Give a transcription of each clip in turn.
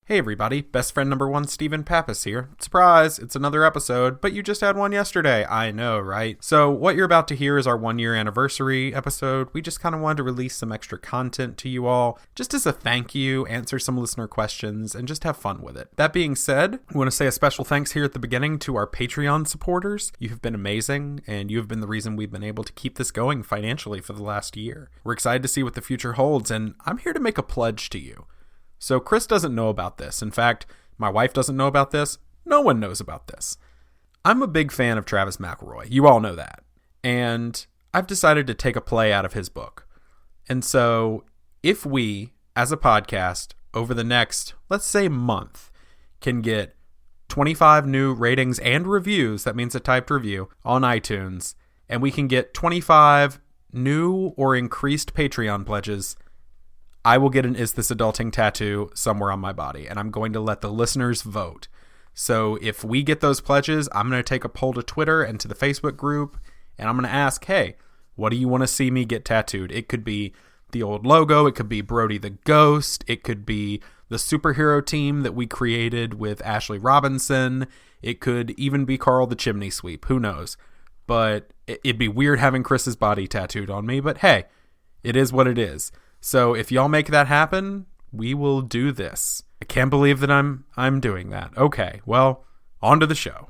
Hey everybody, best friend number one, Stephen Pappas here. Surprise, it's another episode, but you just had one yesterday. I know, right? So what you're about to hear is our 1-year anniversary episode. We just kind of wanted to release some extra content to you all, just as a thank you, answer some listener questions, and just have fun with it. That being said, we want to say a special thanks here at the beginning to our Patreon supporters. You have been amazing, and you have been the reason we've been able to keep this going financially for the last year. We're excited to see what the future holds, and I'm here to make a pledge to you. So Chris doesn't know about this. In fact, my wife doesn't know about this. No one knows about this. I'm a big fan of Travis McElroy. You all know that. And I've decided to take a play out of his book. And so if we, as a podcast, over the next, let's say month, can get 25 new ratings and reviews, that means a typed review, on iTunes, and we can get 25 new or increased Patreon pledges, I will get an Is This Adulting tattoo somewhere on my body, and I'm going to let the listeners vote. So if we get those pledges, I'm going to take a poll to Twitter and to the Facebook group, and I'm going to ask, hey, what do you want to see me get tattooed? It could be the old logo, it could be Brody the Ghost, it could be the superhero team that we created with Ashley Robinson, it could even be Carl the Chimney Sweep, who knows? But it'd be weird having Chris's body tattooed on me, but hey, it is what it is. So if y'all make that happen, we will do this. I can't believe that I'm doing that. Okay, well, on to the show.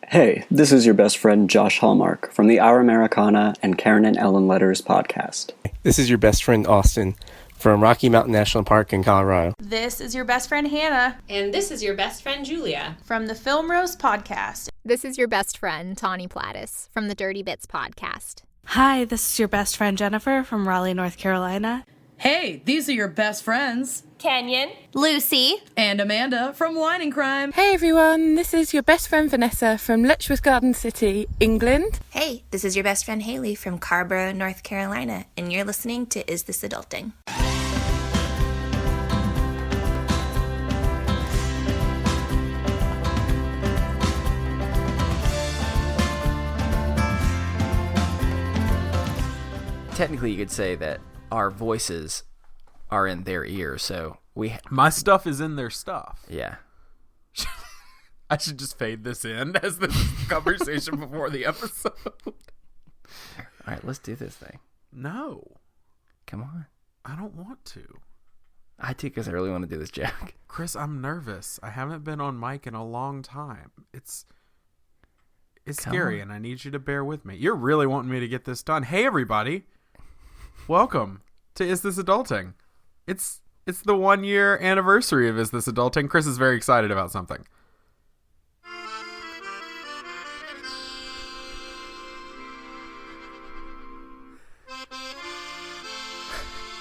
Hey, this is your best friend Josh Hallmark from the Our Americana and Karen and Ellen Letters podcast. This is your best friend Austin from Rocky Mountain National Park in Colorado. This is your best friend Hannah. And this is your best friend Julia from the Film Rose podcast. This is your best friend Tawny Plattis from the Dirty Bits podcast. Hi, this is your best friend Jennifer from Raleigh, North Carolina. Hey, these are your best friends, Canyon, Lucy, and Amanda from Wine and Crime. Hey everyone, this is your best friend Vanessa from Letchworth Garden City, England. Hey, this is your best friend Haley from Carborough, North Carolina, and you're listening to Is This Adulting? Technically, you could say that our voices are in their ears, so my stuff is in their stuff. Yeah. I should just fade this in as the conversation before the episode. All right, let's do this thing. No. Come on. I don't want to. I do, because I really want to do this joke. Chris, I'm nervous. I haven't been on mic in a long time. It's scary, and I need you to bear with me. You're really wanting me to get this done. Hey, everybody. Welcome to Is This Adulting? It's the 1-year anniversary of Is This Adulting. Chris is very excited about something.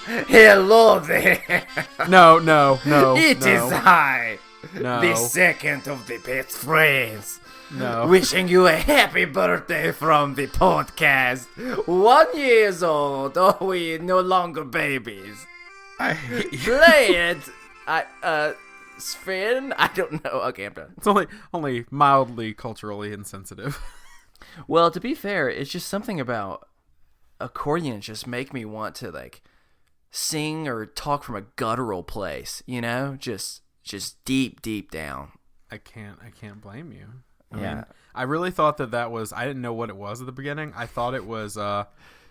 Hello there. No. It is I, No. the second of the best friends. No. Wishing you a happy birthday from the podcast. 1 year old. Oh, we no longer babies. I hate you. Play it. Sven? I don't know. Okay, I'm done. It's only mildly culturally insensitive. Well, to be fair, it's just something about accordions just make me want to like sing or talk from a guttural place, you know? Just deep down. I can't blame you. I mean, I really thought that was, I didn't know what it was at the beginning. I thought it was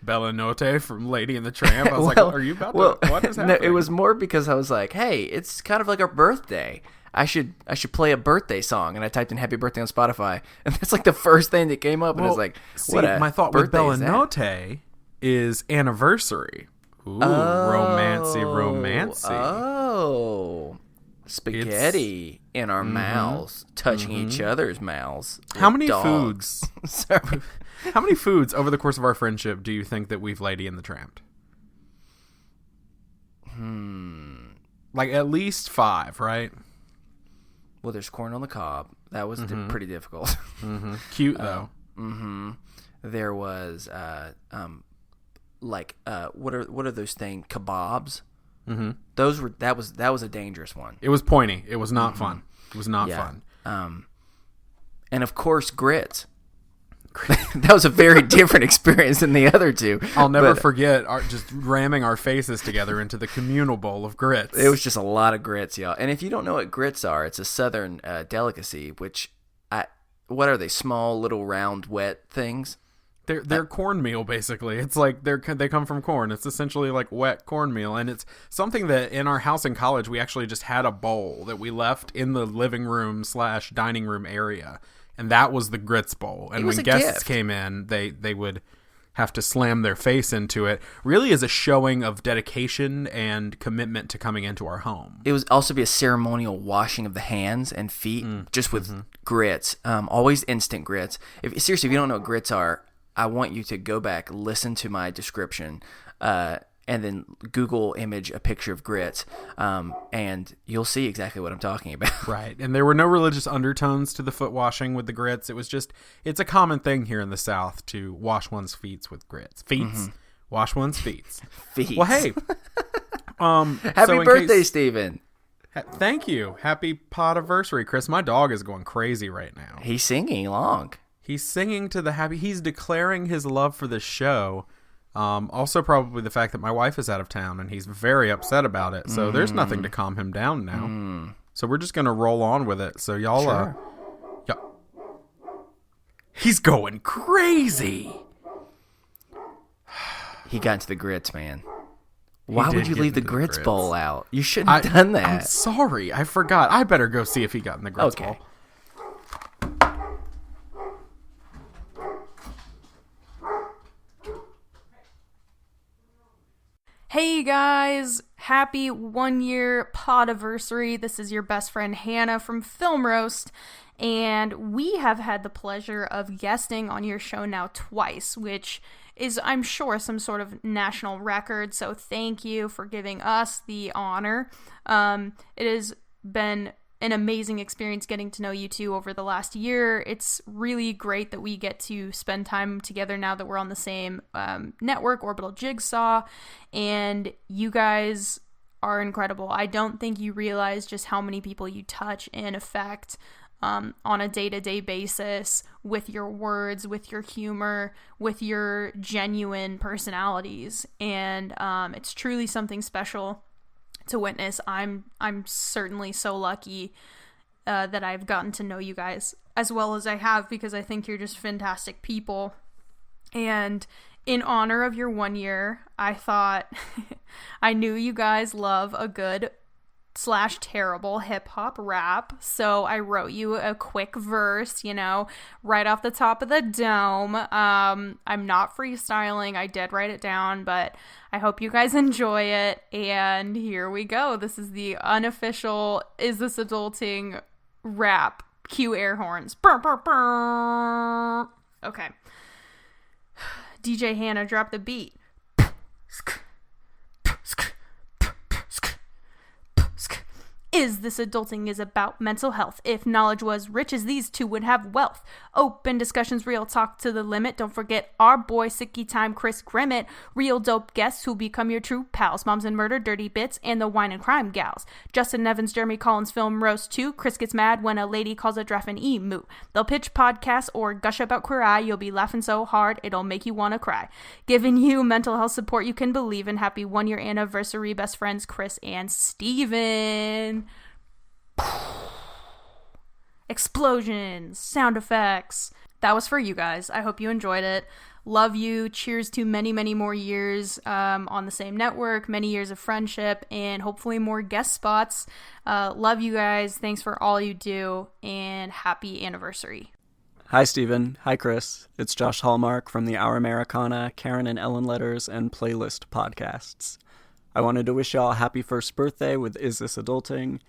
Bella Notte from Lady and the Tramp. I was like, are you about to, what is happening? No, it was more because I was like, hey, it's kind of like our birthday. I should play a birthday song. And I typed in happy birthday on Spotify. And that's like the first thing that came up. And I was like, my thought with Bella Notte is anniversary. Ooh, romancy. Oh. Spaghetti in our mouths, touching each other's mouths. How many dogs. foods? Sorry. How many foods over the course of our friendship do you think that we've Lady and the Tramped? Like at least 5, right? Well, there's corn on the cob. That was pretty difficult. Cute though. There was what are those things? Kebabs. Those were that was a dangerous one. It was pointy. It was not fun. It was not fun. And of course grits. That was a very different experience than the other two. I'll never forget just ramming our faces together into the communal bowl of grits. It was just a lot of grits, y'all. And if you don't know what grits are, it's a southern delicacy, which, what are they, small, little, round, wet things? They're cornmeal, basically. It's like they come from corn. It's essentially like wet cornmeal, and it's something that in our house in college, we actually just had a bowl that we left in the living room / dining room area. And that was the grits bowl. And when guests came in, they would have to slam their face into it, really as a showing of dedication and commitment to coming into our home. It was also be a ceremonial washing of the hands and feet, just with grits. Always instant grits. Seriously, if you don't know what grits are, I want you to go back, listen to my description, and then Google image a picture of grits, and you'll see exactly what I'm talking about. Right. And there were no religious undertones to the foot washing with the grits. It was just, it's a common thing here in the South to wash one's feet with grits. Feets. Wash one's feet. Feet. Well, hey. Happy birthday, Steven. Thank you. Happy podiversary, Chris. My dog is going crazy right now. He's singing along. He's singing to the happy. He's declaring his love for the show. Also, probably the fact that my wife is out of town and he's very upset about it. So there's nothing to calm him down now. So we're just gonna roll on with it. So y'all, he's going crazy. He got into the grits, man. Why would you leave the grits bowl out? You shouldn't have done that. I'm sorry, I forgot. I better go see if he got in the grits bowl. Hey guys, happy 1 year podiversary. This is your best friend Hannah from Film Roast, and we have had the pleasure of guesting on your show now twice, which is, I'm sure, some sort of national record, so thank you for giving us the honor. It has been an amazing experience getting to know you two over the last year. It's really great that we get to spend time together now that we're on the same network, Orbital Jigsaw, and you guys are incredible. I don't think you realize just how many people you touch and affect on a day-to-day basis with your words, with your humor, with your genuine personalities, and it's truly something special to witness. I'm certainly so lucky that I've gotten to know you guys as well as I have, because I think you're just fantastic people. And in honor of your 1 year, I thought I knew you guys love a good / terrible hip-hop rap, so I wrote you a quick verse, right off the top of the dome. I'm not freestyling, I did write it down, but I hope you guys enjoy it, and here we go. This is the unofficial Is This Adulting rap. Cue air horns. Burr, burr, burr. Okay. DJ Hannah, drop the beat. Is This Adulting is about mental health. If knowledge was riches, these two would have wealth. Open discussions, real talk to the limit. Don't forget our boy, Sicky Time, Chris Grimmett. Real dope guests who become your true pals. Moms and Murder, Dirty Bits, and the Wine and Crime Gals. Justin Evans, Jeremy Collins, Film Roast 2. Chris gets mad when a lady calls a draft an emu. They'll pitch podcasts or gush about Queer Eye. You'll be laughing so hard, it'll make you want to cry. Giving you mental health support you can believe in. Happy 1 year anniversary, best friends Chris and Steven. Explosions, sound effects. That was for you guys. I hope you enjoyed it. Love you. Cheers to many, many more years on the same network, many years of friendship, and hopefully more guest spots. Love you guys. Thanks for all you do, and happy anniversary. Hi, Steven. Hi, Chris. It's Josh Hallmark from the Our Americana, Karen and Ellen Letters, and Playlist podcasts. I wanted to wish y'all a happy first birthday with Is This Adulting?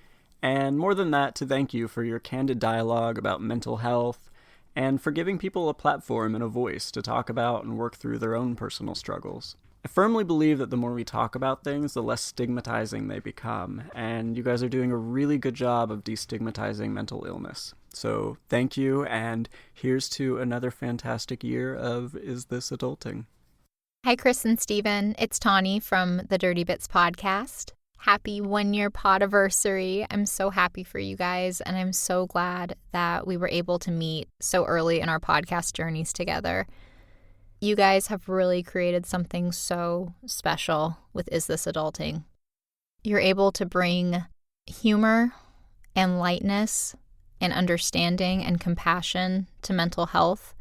And more than that, to thank you for your candid dialogue about mental health and for giving people a platform and a voice to talk about and work through their own personal struggles. I firmly believe that the more we talk about things, the less stigmatizing they become, and you guys are doing a really good job of destigmatizing mental illness. So thank you, and here's to another fantastic year of Is This Adulting? Hi, Chris and Steven. It's Tawny from the Dirty Bits podcast. Happy 1-year podiversary. I'm so happy for you guys, and I'm so glad that we were able to meet so early in our podcast journeys together. You guys have really created something so special with Is This Adulting? You're able to bring humor and lightness and understanding and compassion to mental health,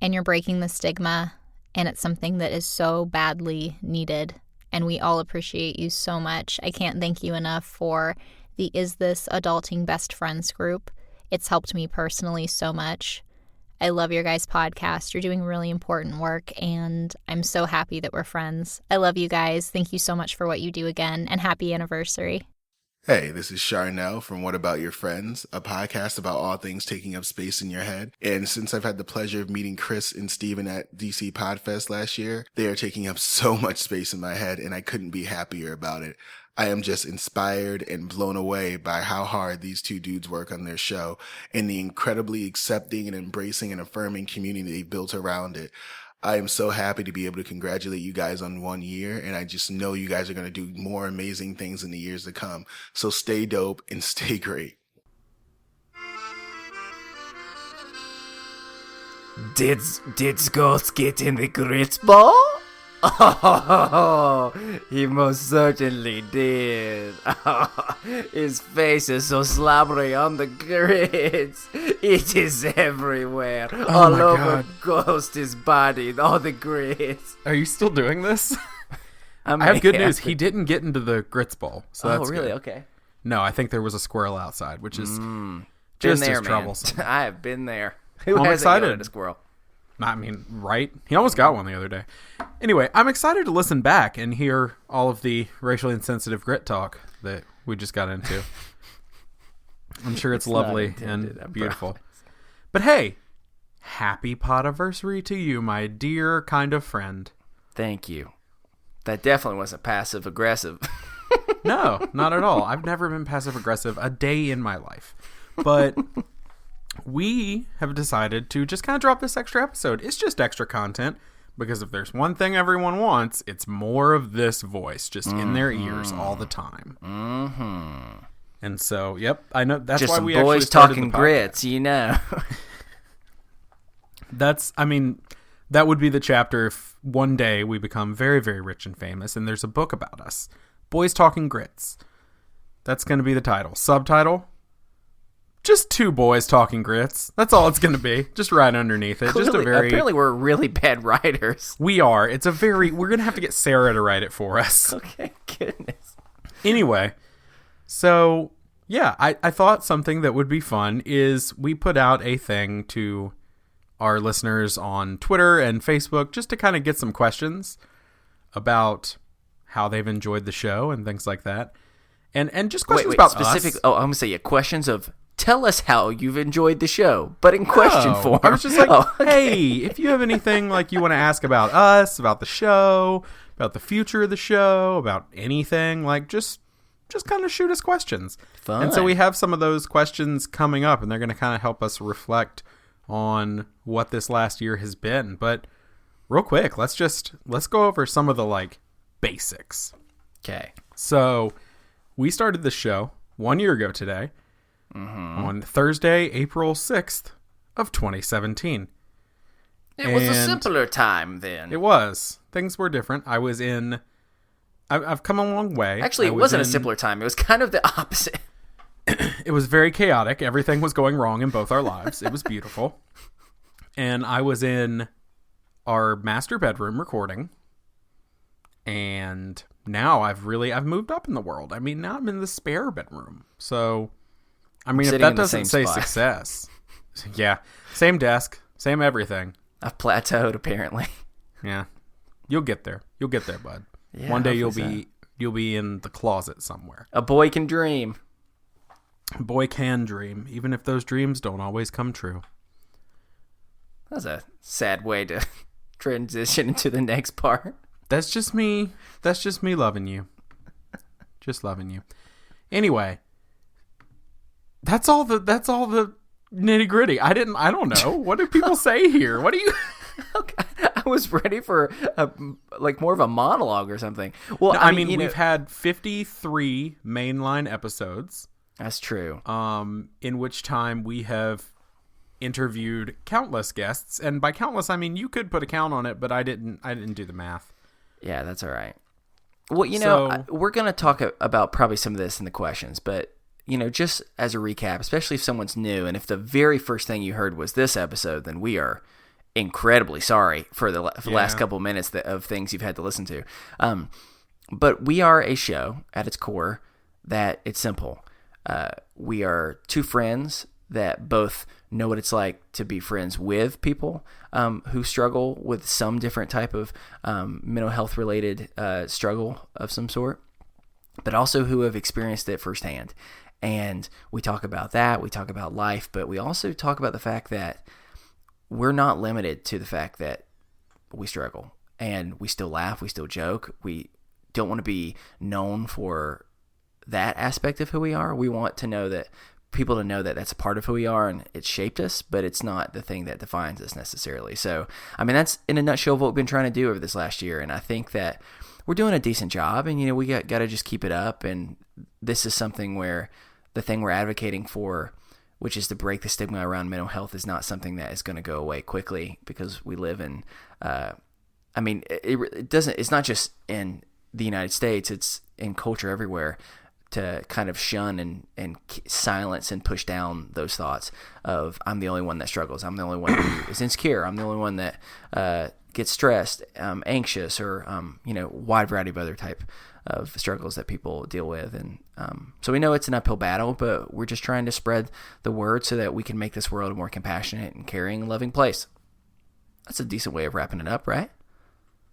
and you're breaking the stigma, and it's something that is so badly needed, and we all appreciate you so much. I can't thank you enough for the Is This Adulting Best Friends group. It's helped me personally so much. I love your guys' podcast. You're doing really important work, and I'm so happy that we're friends. I love you guys. Thank you so much for what you do again, and happy anniversary. Hey, this is Charnel from What About Your Friends, a podcast about all things taking up space in your head. And since I've had the pleasure of meeting Chris and Steven at DC Podfest last year, they are taking up so much space in my head, and I couldn't be happier about it. I am just inspired and blown away by how hard these two dudes work on their show and the incredibly accepting and embracing and affirming community they've built around it. I am so happy to be able to congratulate you guys on 1 year, and I just know you guys are going to do more amazing things in the years to come. So stay dope and stay great. Did Ghost get in the grits ball? Oh, he most certainly did. His face is so slobbery on the grits. It is everywhere. All over Ghost's body, all the grits. Are you still doing this? I have good news. He didn't get into the grits bowl. So that's really? Good. Okay. No, I think there was a squirrel outside, which is just as troublesome. I have been there. I'm excited. A squirrel? I mean, right? He almost got one the other day. Anyway, I'm excited to listen back and hear all of the racially insensitive grit talk that we just got into. I'm sure it's lovely and beautiful. But hey, happy podiversary to you, my dear kind of friend. Thank you. That definitely wasn't passive aggressive. No, not at all. I've never been passive aggressive a day in my life. But we have decided to just kind of drop this extra episode. It's just extra content, because if there's one thing everyone wants, it's more of this voice just in their ears all the time. Mm-hmm. And so, yep, I know that's just why we boys actually started talking the podcast. grits, you know. That would be the chapter if one day we become very, very rich and famous and there's a book about us. Boys Talking Grits. That's going to be the title. Subtitle: just two boys talking grits. That's all it's going to be. Just right underneath it. Clearly, just a very. Apparently, we're really bad writers. We are. It's a very. We're going to have to get Sarah to write it for us. Okay, goodness. Anyway, so yeah, I thought something that would be fun is we put out a thing to our listeners on Twitter and Facebook just to kind of get some questions about how they've enjoyed the show and things like that, and just questions about specific. us. Oh, I'm gonna say questions of. Tell us how you've enjoyed the show, but in question form. I was just like, hey, if you have anything like you want to ask about us, about the show, about the future of the show, about anything, like just kind of shoot us questions. Fun. And so we have some of those questions coming up, and they're going to kind of help us reflect on what this last year has been. But real quick, let's go over some of the like basics. Okay. So we started the show 1 year ago today. On Thursday, April 6th of 2017. It was a simpler time then. It was. Things were different. I've come a long way. Actually, it wasn't a simpler time. It was kind of the opposite. It was very chaotic. Everything was going wrong in both our lives. It was beautiful. And I was in our master bedroom recording. And now I've moved up in the world. I mean, now I'm in the spare bedroom. So, I mean, if that doesn't say success. Yeah. Same desk. Same everything. I've plateaued, apparently. Yeah. You'll get there. You'll get there, bud. Yeah, one day you'll be in the closet somewhere. A boy can dream. A boy can dream, even if those dreams don't always come true. That's a sad way to transition into the next part. That's just me loving you. Just loving you. Anyway, that's all the nitty gritty. I don't know. What do people say here? What do you? I was ready for more of a monologue or something. Well, no, I mean we've had 53 mainline episodes. That's true. In which time we have interviewed countless guests, and by countless I mean you could put a count on it, but I didn't do the math. Yeah, that's all right. Well, we're going to talk about probably some of this in the questions, but just as a recap, especially if someone's new, and if the very first thing you heard was this episode, then we are incredibly sorry for the last couple minutes of things you've had to listen to. But we are a show at its core that it's simple. We are two friends that both know what it's like to be friends with people who struggle with some different type of mental health related struggle of some sort, but also who have experienced it firsthand. And we talk about that, we talk about life, but we also talk about the fact that we're not limited to the fact that we struggle, and we still laugh, we still joke. We don't want to be known for that aspect of who we are. We want to know that people to know that that's a part of who we are and it shaped us, but it's not the thing that defines us necessarily. So, I mean, that's in a nutshell what we've been trying to do over this last year. And I think that we're doing a decent job, and, we got to just keep it up. And this is something where the thing we're advocating for, which is to break the stigma around mental health, is not something that is going to go away quickly, because we live in, it's not just in the United States, it's in culture everywhere, to kind of shun and silence and push down those thoughts of, I'm the only one that struggles, I'm the only one who is insecure, I'm the only one that gets stressed, anxious, or wide variety of other type of struggles that people deal with. And so we know it's an uphill battle, but we're just trying to spread the word so that we can make this world a more compassionate and caring and loving place. That's a decent way of wrapping it up, right?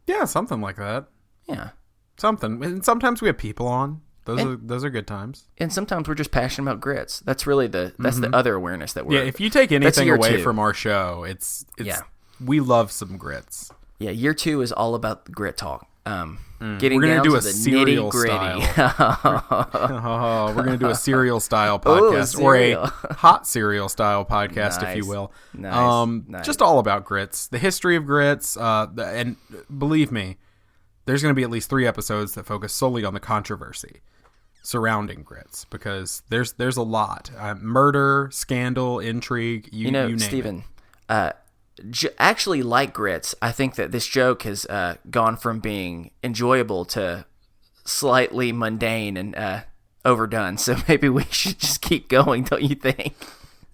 Yeah, something like that. Yeah. Something. And sometimes we have people on. Those are good times. And sometimes we're just passionate about grits. That's really the other awareness that we're... Yeah, if you take anything away from our show, it's we love some grits. Yeah, year 2 is all about the grit talk. Getting we're down to the serial style. We're going to do a serial style podcast, or a hot serial style podcast, if you will. Nice. Just all about grits, the history of grits, and believe me, there's going to be at least 3 episodes that focus solely on the controversy surrounding grits, because there's a lot. Murder, scandal, intrigue, you name Steven, it. Actually, like grits, I think that this joke has gone from being enjoyable to slightly mundane and overdone. So maybe we should just keep going, don't you think?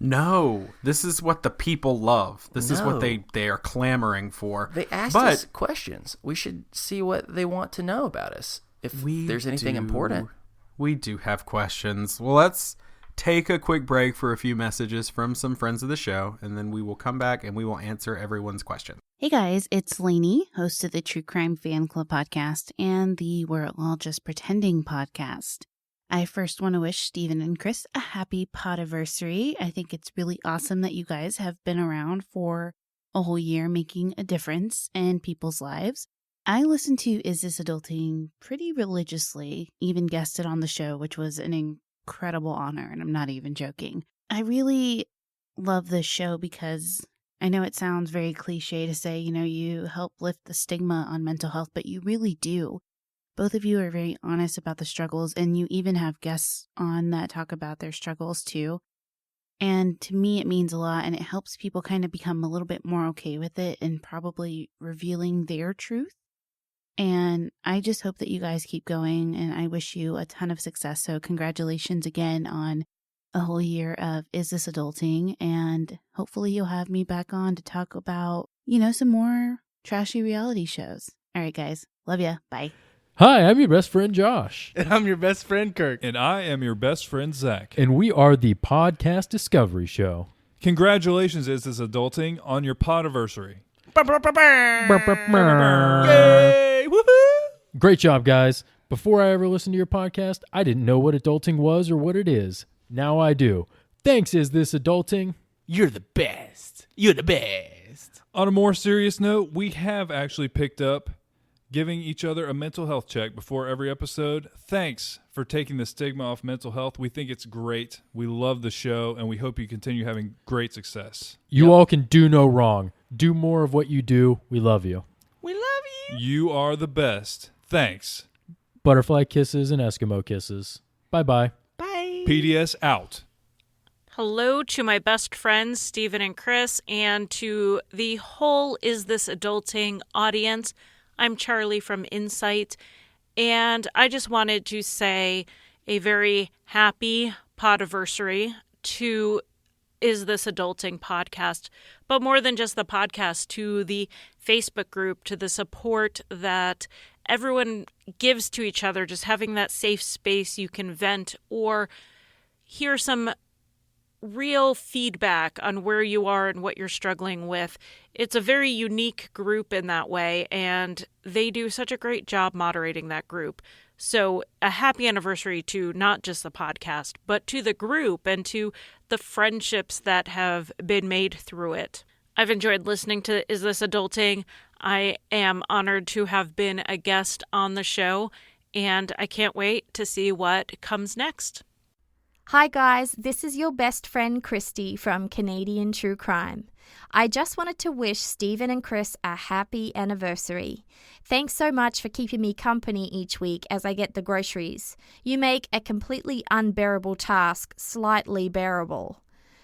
No, this is what the people love. This is what they are clamoring for. They asked us questions. We should see what they want to know about us. If there's anything important. We do have questions. Well, let's take a quick break for a few messages from some friends of the show, and then we will come back and we will answer everyone's question. Hey guys, it's Lainey, host of the True Crime Fan Club podcast and the We're All Just Pretending podcast. I first want to wish Steven and Chris a happy podiversary. I think it's really awesome that you guys have been around for a whole year making a difference in people's lives. I listen to Is This Adulting pretty religiously, even guested on the show, which was an incredible honor, and I'm not even joking. I really love this show because I know it sounds very cliche to say, you help lift the stigma on mental health, but you really do. Both of you are very honest about the struggles, and you even have guests on that talk about their struggles too. And to me, it means a lot, and it helps people kind of become a little bit more okay with it and probably revealing their truth. And I just hope that you guys keep going, and I wish you a ton of success. So congratulations again on a whole year of Is This Adulting? And hopefully you'll have me back on to talk about, some more trashy reality shows. All right, guys. Love ya. Bye. Hi, I'm your best friend Josh. And I'm your best friend Kirk. And I am your best friend Zach. And we are the Podcast Discovery Show. Congratulations, Is This Adulting, on your podiversary. Yay! Woohoo! Great job, guys. Before I ever listened to your podcast, I didn't know what adulting was or what it is. Now I do. Thanks, Is This Adulting? You're the best. You're the best. On a more serious note, we have actually picked up giving each other a mental health check before every episode. Thanks for taking the stigma off mental health. We think it's great. We love the show, and we hope you continue having great success. You all can do no wrong. Do more of what you do. We love you. We love you. You are the best. Thanks. Butterfly kisses and Eskimo kisses. Bye-bye. Bye. PDS out. Hello to my best friends, Stephen and Chris, and to the whole Is This Adulting audience. I'm Charlie from Insight, and I just wanted to say a very happy podiversary to Is This Adulting podcast, but more than just the podcast, to the Facebook group, to the support that everyone gives to each other, just having that safe space you can vent or hear some real feedback on where you are and what you're struggling with. It's a very unique group in that way, and they do such a great job moderating that group. So a happy anniversary to not just the podcast, but to the group and to the friendships that have been made through it. I've enjoyed listening to Is This Adulting? I am honored to have been a guest on the show, and I can't wait to see what comes next. Hi guys, this is your best friend Christy from Canadian True Crime. I just wanted to wish Stephen and Chris a happy anniversary. Thanks so much for keeping me company each week as I get the groceries. You make a completely unbearable task slightly bearable.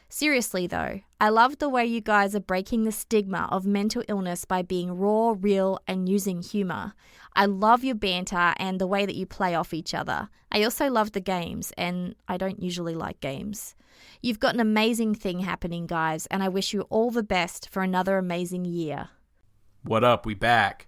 Seriously though, I love the way you guys are breaking the stigma of mental illness by being raw, real, and using humor. I love your banter and the way that you play off each other. I also love the games, and I don't usually like games. You've got an amazing thing happening, guys, and I wish you all the best for another amazing year. What up? We back.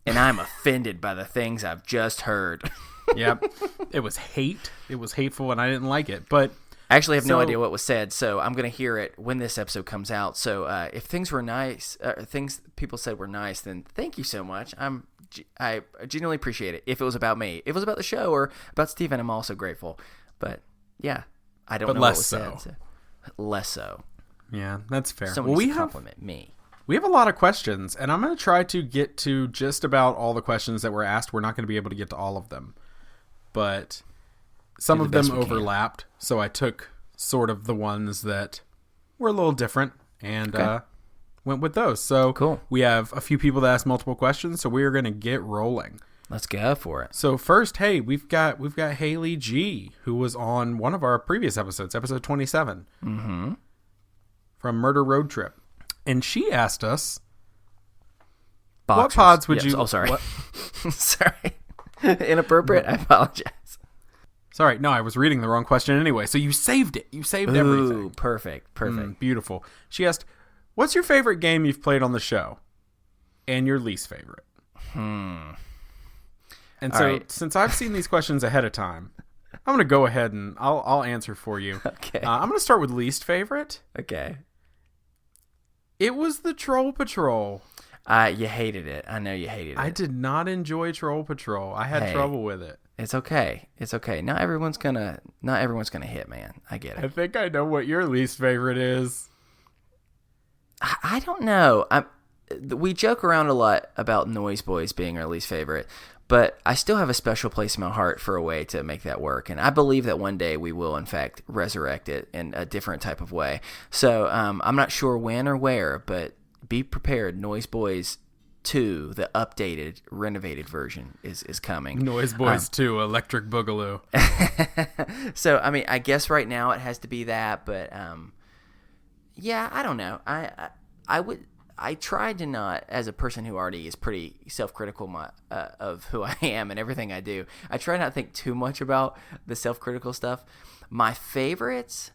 And I'm offended by the things I've just heard. Yep. It was hate. It was hateful, and I didn't like it, but I actually have no idea what was said, so I'm going to hear it when this episode comes out. So if things were nice, things people said were nice, then thank you so much. I genuinely appreciate it. If it was about me, if it was about the show or about Steven, I'm also grateful. But yeah, I don't know what was said. So. Less so. Yeah, that's fair. Someone needs to compliment me. We have a lot of questions, and I'm going to try to get to just about all the questions that were asked. We're not going to be able to get to all of them, but some of them overlapped, so I took sort of the ones that were a little different and went with those. So cool. We have a few people that asked multiple questions, so we are going to get rolling. Let's go for it. So first, hey, we've got Haley G, who was on one of our previous episodes, episode 27, from Murder Road Trip, and she asked us, Boxers. "What pods would you?" Oh, sorry, sorry, inappropriate. I apologize. Sorry, no, I was reading the wrong question anyway. So you saved it. You saved everything. Perfect. Beautiful. She asked, "What's your favorite game you've played on the show, and your least favorite?" And so, since I've seen these questions ahead of time, I'm going to go ahead and I'll answer for you. Okay. I'm going to start with least favorite. Okay. It was the Troll Patrol. You hated it. I know you hated it. I did not enjoy Troll Patrol. I had trouble with it. It's okay. It's okay. Not everyone's gonna hit, man. I get it. I think I know what your least favorite is. I don't know. We joke around a lot about Noise Boys being our least favorite, but I still have a special place in my heart for a way to make that work, and I believe that one day we will, in fact, resurrect it in a different type of way. So I'm not sure when or where, but be prepared. Noise Boys 2, the updated, renovated version is coming. Noise Boys 2, Electric Boogaloo. So, I mean, I guess right now it has to be that, but yeah, I don't know. I tried to not, as a person who already is pretty self-critical of who I am and everything I do, I try not to think too much about the self-critical stuff. My favorites,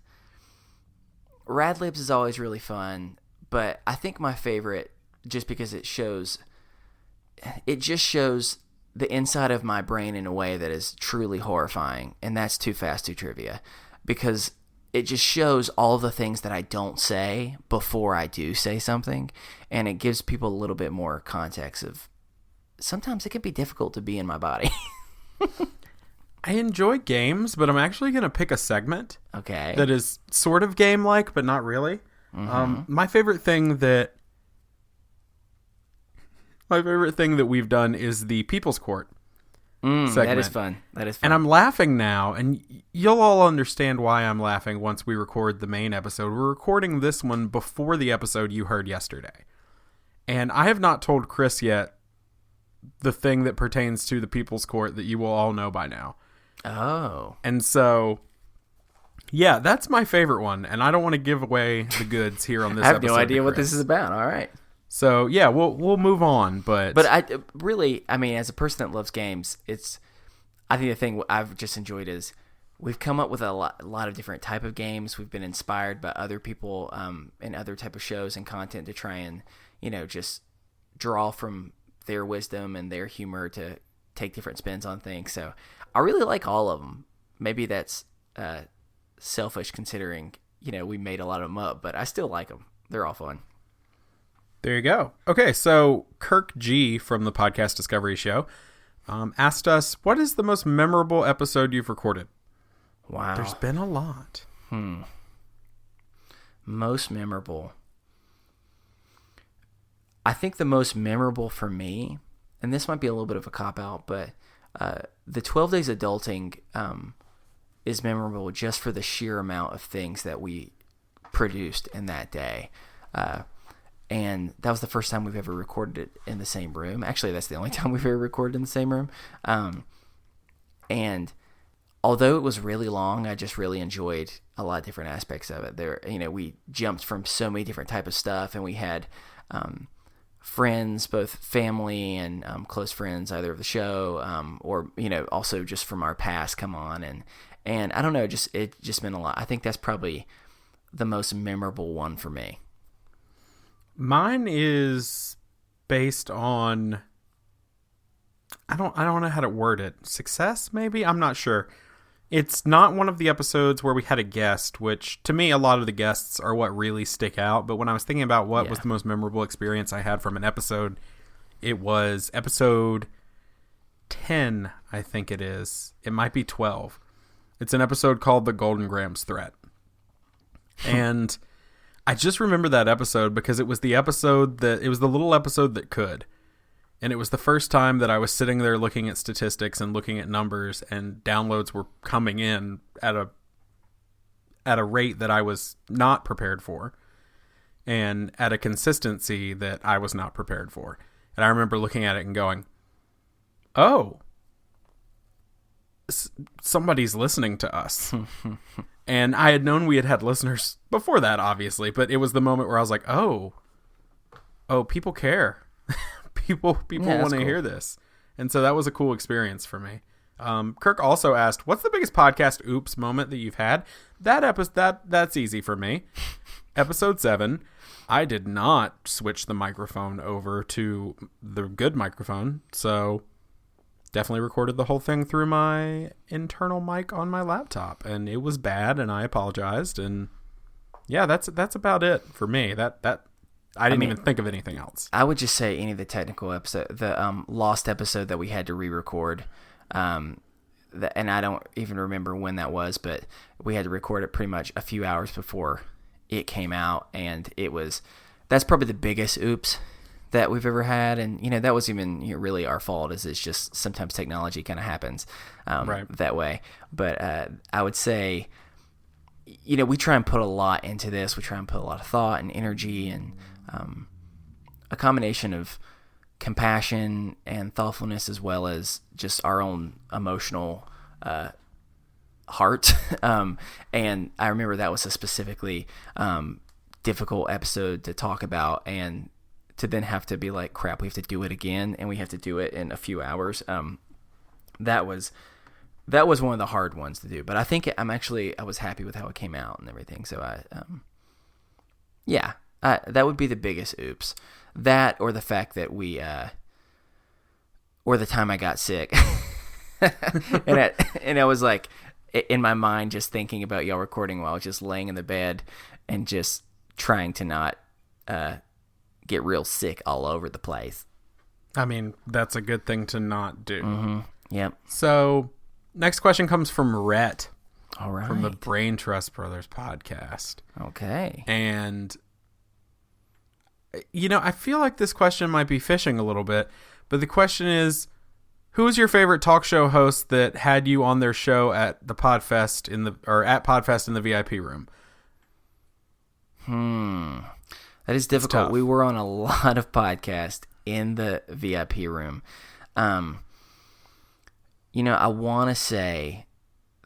Rad Libs is always really fun, but I think my favorite, just because it just shows the inside of my brain in a way that is truly horrifying, and that's Too Fast, Too Trivia, because it just shows all the things that I don't say before I do say something, and it gives people a little bit more context of sometimes it can be difficult to be in my body. I enjoy games, but I'm actually going to pick a segment that is sort of game-like, but not really. My favorite thing that we've done is the People's Court. segment. That is fun. And I'm laughing now, and you'll all understand why I'm laughing once we record the main episode. We're recording this one before the episode you heard yesterday. And I have not told Chris yet the thing that pertains to the People's Court that you will all know by now. Oh. And so, yeah, that's my favorite one, and I don't want to give away the goods here on this episode. I have no idea what this is about. All right. So, yeah, we'll move on, but I mean, as a person that loves games, I think the thing I've just enjoyed is we've come up with a lot of different type of games. We've been inspired by other people and other type of shows and content to try and, just draw from their wisdom and their humor to take different spins on things. So I really like all of them. Maybe that's selfish considering, we made a lot of them up, but I still like them. They're all fun. There you go. Okay, so Kirk G from the Podcast Discovery Show asked us, what is the most memorable episode you've recorded? Wow. There's been a lot. Most memorable. I think the most memorable for me, and this might be a little bit of a cop-out, but the 12 Days Adulting is memorable just for the sheer amount of things that we produced in that day. And that was the first time we've ever recorded it in the same room. Actually, that's the only time we've ever recorded in the same room. And although it was really long, I just really enjoyed a lot of different aspects of it. There, we jumped from so many different type of stuff, and we had friends, both family and close friends, either of the show or also just from our past, come on, and I don't know, it just meant a lot. I think that's probably the most memorable one for me. Mine is based on, I don't know how to word it. Success, maybe? I'm not sure. It's not one of the episodes where we had a guest, which to me, a lot of the guests are what really stick out. But when I was thinking about what was the most memorable experience I had from an episode, it was episode 10, I think it is. It might be 12. It's an episode called The Golden Grams Threat. And I just remember that episode because it was the little episode that could. And it was the first time that I was sitting there looking at statistics and looking at numbers, and downloads were coming in at a rate that I was not prepared for, and at a consistency that I was not prepared for. And I remember looking at it and going, oh, somebody's listening to us. And I had known we had listeners before that, obviously, but it was the moment where I was like, oh, people care. People want to hear this. And so that was a cool experience for me. Kirk also asked, what's the biggest podcast oops moment that you've had? That's easy for me. Episode 7, I did not switch the microphone over to the good microphone, so definitely recorded the whole thing through my internal mic on my laptop, and it was bad, and I apologized, and yeah, that's about it for me. I didn't even think of anything else. I would just say any of the technical episode, the lost episode that we had to re-record, and I don't even remember when that was, but we had to record it pretty much a few hours before it came out, and that's probably the biggest oops that we've ever had, and that was even really our fault. It's just sometimes technology kind of happens that way. But I would say, we try and put a lot into this. We try and put a lot of thought and energy and a combination of compassion and thoughtfulness, as well as just our own emotional heart. And I remember that was a specifically difficult episode to talk about, and to then have to be like, crap, we have to do it again, and we have to do it in a few hours. That was one of the hard ones to do, but I think I was happy with how it came out and everything. So that would be the biggest oops. That, or the fact that or the time I got sick, and I was like, in my mind, just thinking about y'all recording while I was just laying in the bed and just trying to not get real sick all over the place. I mean, that's a good thing to not do. Mm-hmm. Yep. So, next question comes from Rhett. All right. From the Brain Trust Brothers podcast. Okay. And, I feel like this question might be fishing a little bit, but the question is, Who was your favorite talk show host that had you on their show at the Podfest at Podfest in the VIP room? That is difficult. We were on a lot of podcasts in the VIP room. I want to say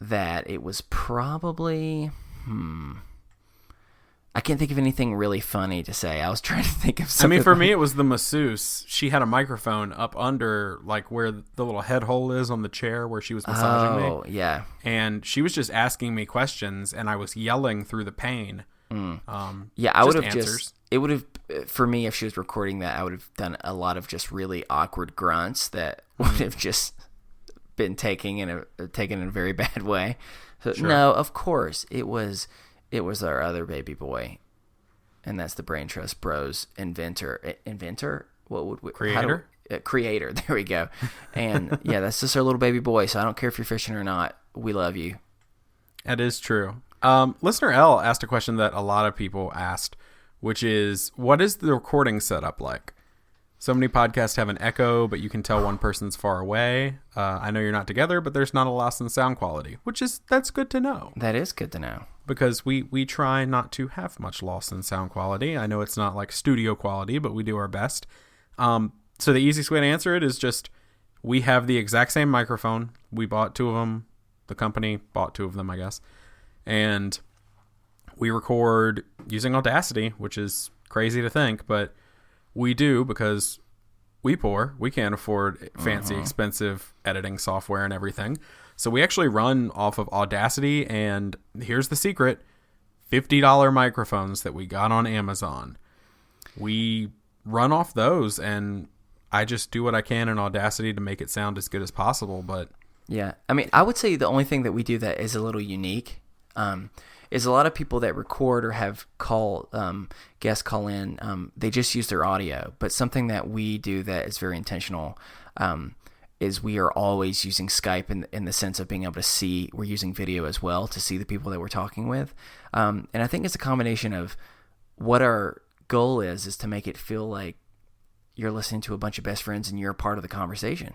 that it was probably I can't think of anything really funny to say. I was trying to think of something. For me, it was the masseuse. She had a microphone up under, like, where the little head hole is on the chair where she was massaging me. Oh, yeah. And she was just asking me questions, and I was yelling through the pain. I would have for me, if she was recording that, I would have done a lot of just really awkward grunts that would have just been taken in a very bad way. So, Sure. No, of course, it was our other baby boy, and that's the Brain Trust Bros inventor. What would we creator? Creator. There we go. And yeah, that's just our little baby boy. So I don't care if you're fishing or not. We love you. That is true. Listener L asked a question that a lot of people asked, which is, what is the recording setup like? So many podcasts have an echo, but you can tell one person's far away. I know you're not together, but there's not a loss in sound quality, that's good to know. That is good to know. Because we try not to have much loss in sound quality. I know it's not like studio quality, but we do our best. So the easiest way to answer it is just, we have the exact same microphone. We bought 2 of them. The company bought 2 of them, I guess. And we record using Audacity, which is crazy to think, but we do because we can't afford fancy, expensive editing software and everything. So we actually run off of Audacity, and here's the secret, $50 microphones that we got on Amazon. We run off those, and I just do what I can in Audacity to make it sound as good as possible. But yeah, I would say the only thing that we do that is a little unique is a lot of people that record or have guests call in, they just use their audio. But something that we do that is very intentional is we are always using Skype in the sense of being able to see. We're using video as well to see the people that we're talking with. And I think it's a combination of what our goal is to make it feel like you're listening to a bunch of best friends and you're a part of the conversation.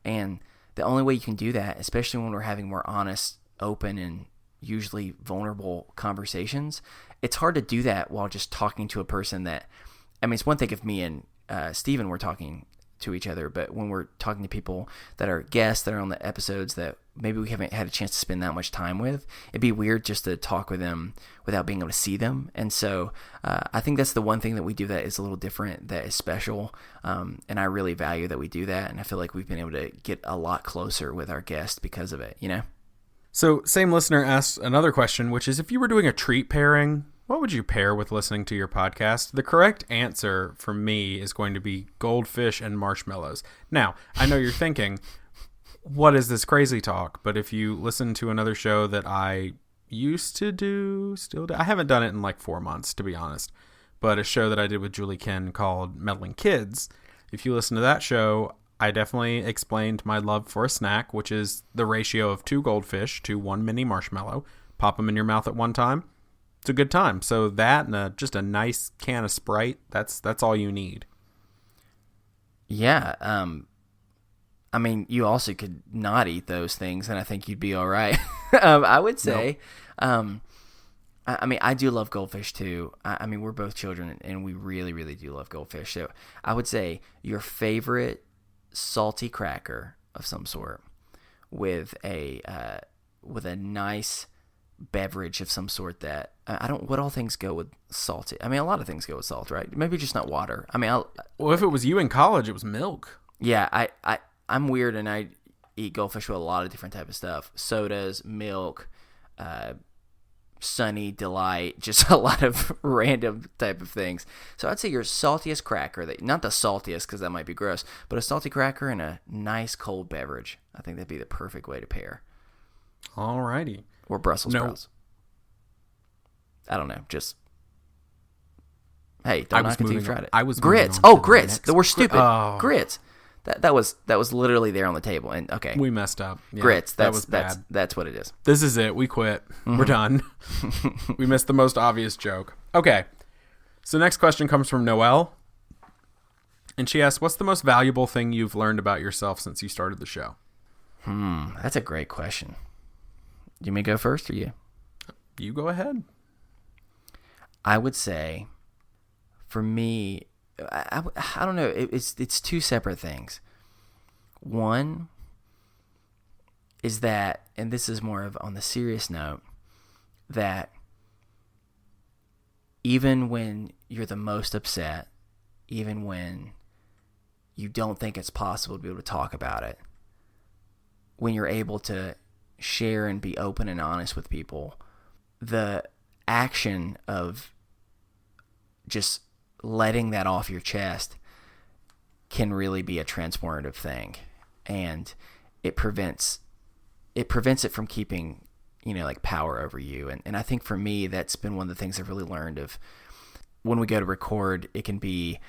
And the only way you can do that, especially when we're having more honest, open, and usually vulnerable conversations, it's hard to do that while just talking to a person that, it's one thing if me and Steven were talking to each other, but when we're talking to people that are guests that are on the episodes that maybe we haven't had a chance to spend that much time with, it'd be weird just to talk with them without being able to see them. And so I think that's the one thing that we do that is a little different, that is special, and I really value that we do that, and I feel like we've been able to get a lot closer with our guests because of it, So, same listener asked another question, which is, if you were doing a treat pairing, what would you pair with listening to your podcast? The correct answer for me is going to be goldfish and marshmallows. Now, I know you're thinking, what is this crazy talk? But if you listen to another show that I used to do, I haven't done it in like 4 months, to be honest, but a show that I did with Julie Ken called Meddling Kids. If you listen to that show, I definitely explained my love for a snack, which is the ratio of 2 goldfish to 1 mini marshmallow. Pop them in your mouth at one time. It's a good time. So that and just a nice can of Sprite, that's all you need. Yeah. You also could not eat those things, and I think you'd be all right. I would say, nope. I do love goldfish too. We're both children, and we really, really do love goldfish. So I would say your favorite salty cracker of some sort with a nice beverage of some sort that what all things go with salty? A lot of things go with salt, right? Maybe just not water. Well, if it was you in college, it was milk. Yeah, I'm weird, and I eat goldfish with a lot of different type of stuff. Sodas, milk, Sunny Delight, just a lot of random type of things. So I'd say your saltiest cracker, not the saltiest because that might be gross, but a salty cracker and a nice cold beverage. I think that'd be the perfect way to pair. Alrighty. Or Brussels sprouts. I don't know. Just hey, don't knock it till you've tried it. I was grits. Grits. We're stupid. Grits. That was literally there on the table. And okay, we messed up. Yeah, grits. That was bad. That's what it is. This is it. We quit. We're done. We missed the most obvious joke. Okay. So next question comes from Noelle. And she asks, what's the most valuable thing you've learned about yourself since you started the show? That's a great question. You may go first or you? You go ahead. I would say, for me, I don't know. It's two separate things. One is that, and this is more of on the serious note, that even when you're the most upset, even when you don't think it's possible to be able to talk about it, when you're able to share and be open and honest with people, the action of just letting that off your chest can really be a transformative thing. And it prevents it from keeping, like power over you. And I think for me, that's been one of the things I've really learned of when we go to record, it can be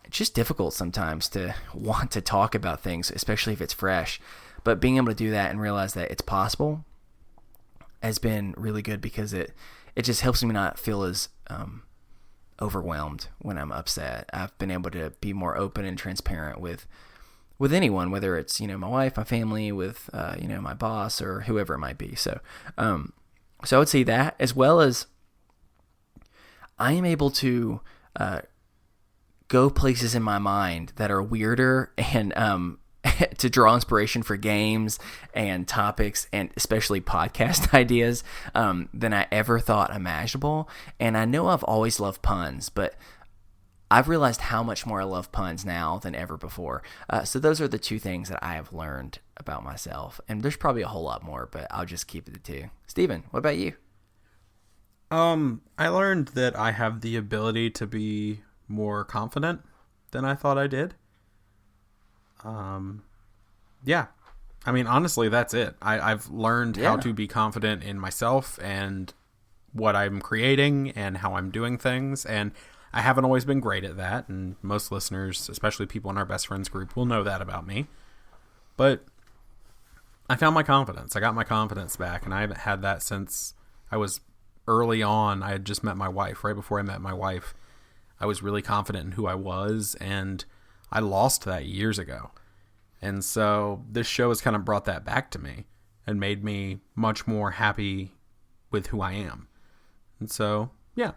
just difficult sometimes to want to talk about things, especially if it's fresh. But being able to do that and realize that it's possible has been really good, because it just helps me not feel as overwhelmed when I'm upset. I've been able to be more open and transparent with anyone, whether it's, my wife, my family, with, my boss, or whoever it might be. So I would say that, as well as I am able to go places in my mind that are weirder and to draw inspiration for games and topics, and especially podcast ideas, than I ever thought imaginable. And I know I've always loved puns, but I've realized how much more I love puns now than ever before. So those are the two things that I have learned about myself. And there's probably a whole lot more, but I'll just keep it to two. Steven, what about you? I learned that I have the ability to be more confident than I thought I did. Yeah. I mean, honestly, that's it. I've learned how to be confident in myself and what I'm creating and how I'm doing things. And I haven't always been great at that. And most listeners, especially people in our best friends group, will know that about me. But I found my confidence. I got my confidence back. And I haven't had that since I was early on. I had just met my wife. Right before I met my wife, I was really confident in who I was. And I lost that years ago. And so this show has kind of brought that back to me and made me much more happy with who I am. And so, yeah,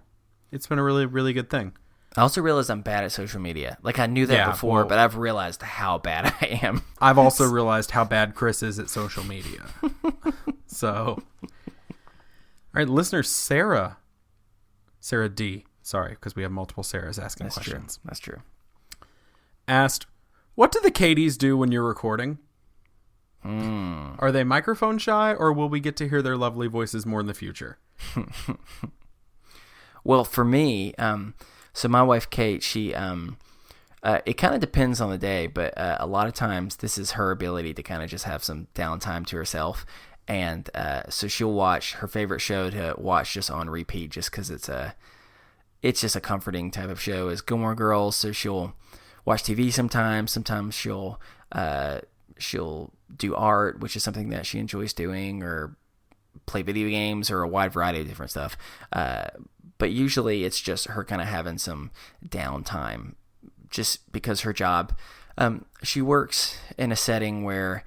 it's been a really, really good thing. I also realized I'm bad at social media. Like, I knew that before, but I've realized how bad I am. I've also realized how bad Chris is at social media. So, all right, listener Sarah D, sorry, because we have multiple Sarahs asking questions. That's true. Asked, what do the Katies do when you're recording? Are they microphone shy, or will we get to hear their lovely voices more in the future? Well, for me, so my wife Kate, she it kind of depends on the day, but a lot of times this is her ability to kind of just have some downtime to herself, and so she'll watch her favorite show to watch just on repeat, just because it's just a comforting type of show, is Gilmore Girls. So she'll watch TV sometimes. Sometimes she'll do art, which is something that she enjoys doing, or play video games, or a wide variety of different stuff. But usually it's just her kind of having some downtime, just because her job, she works in a setting where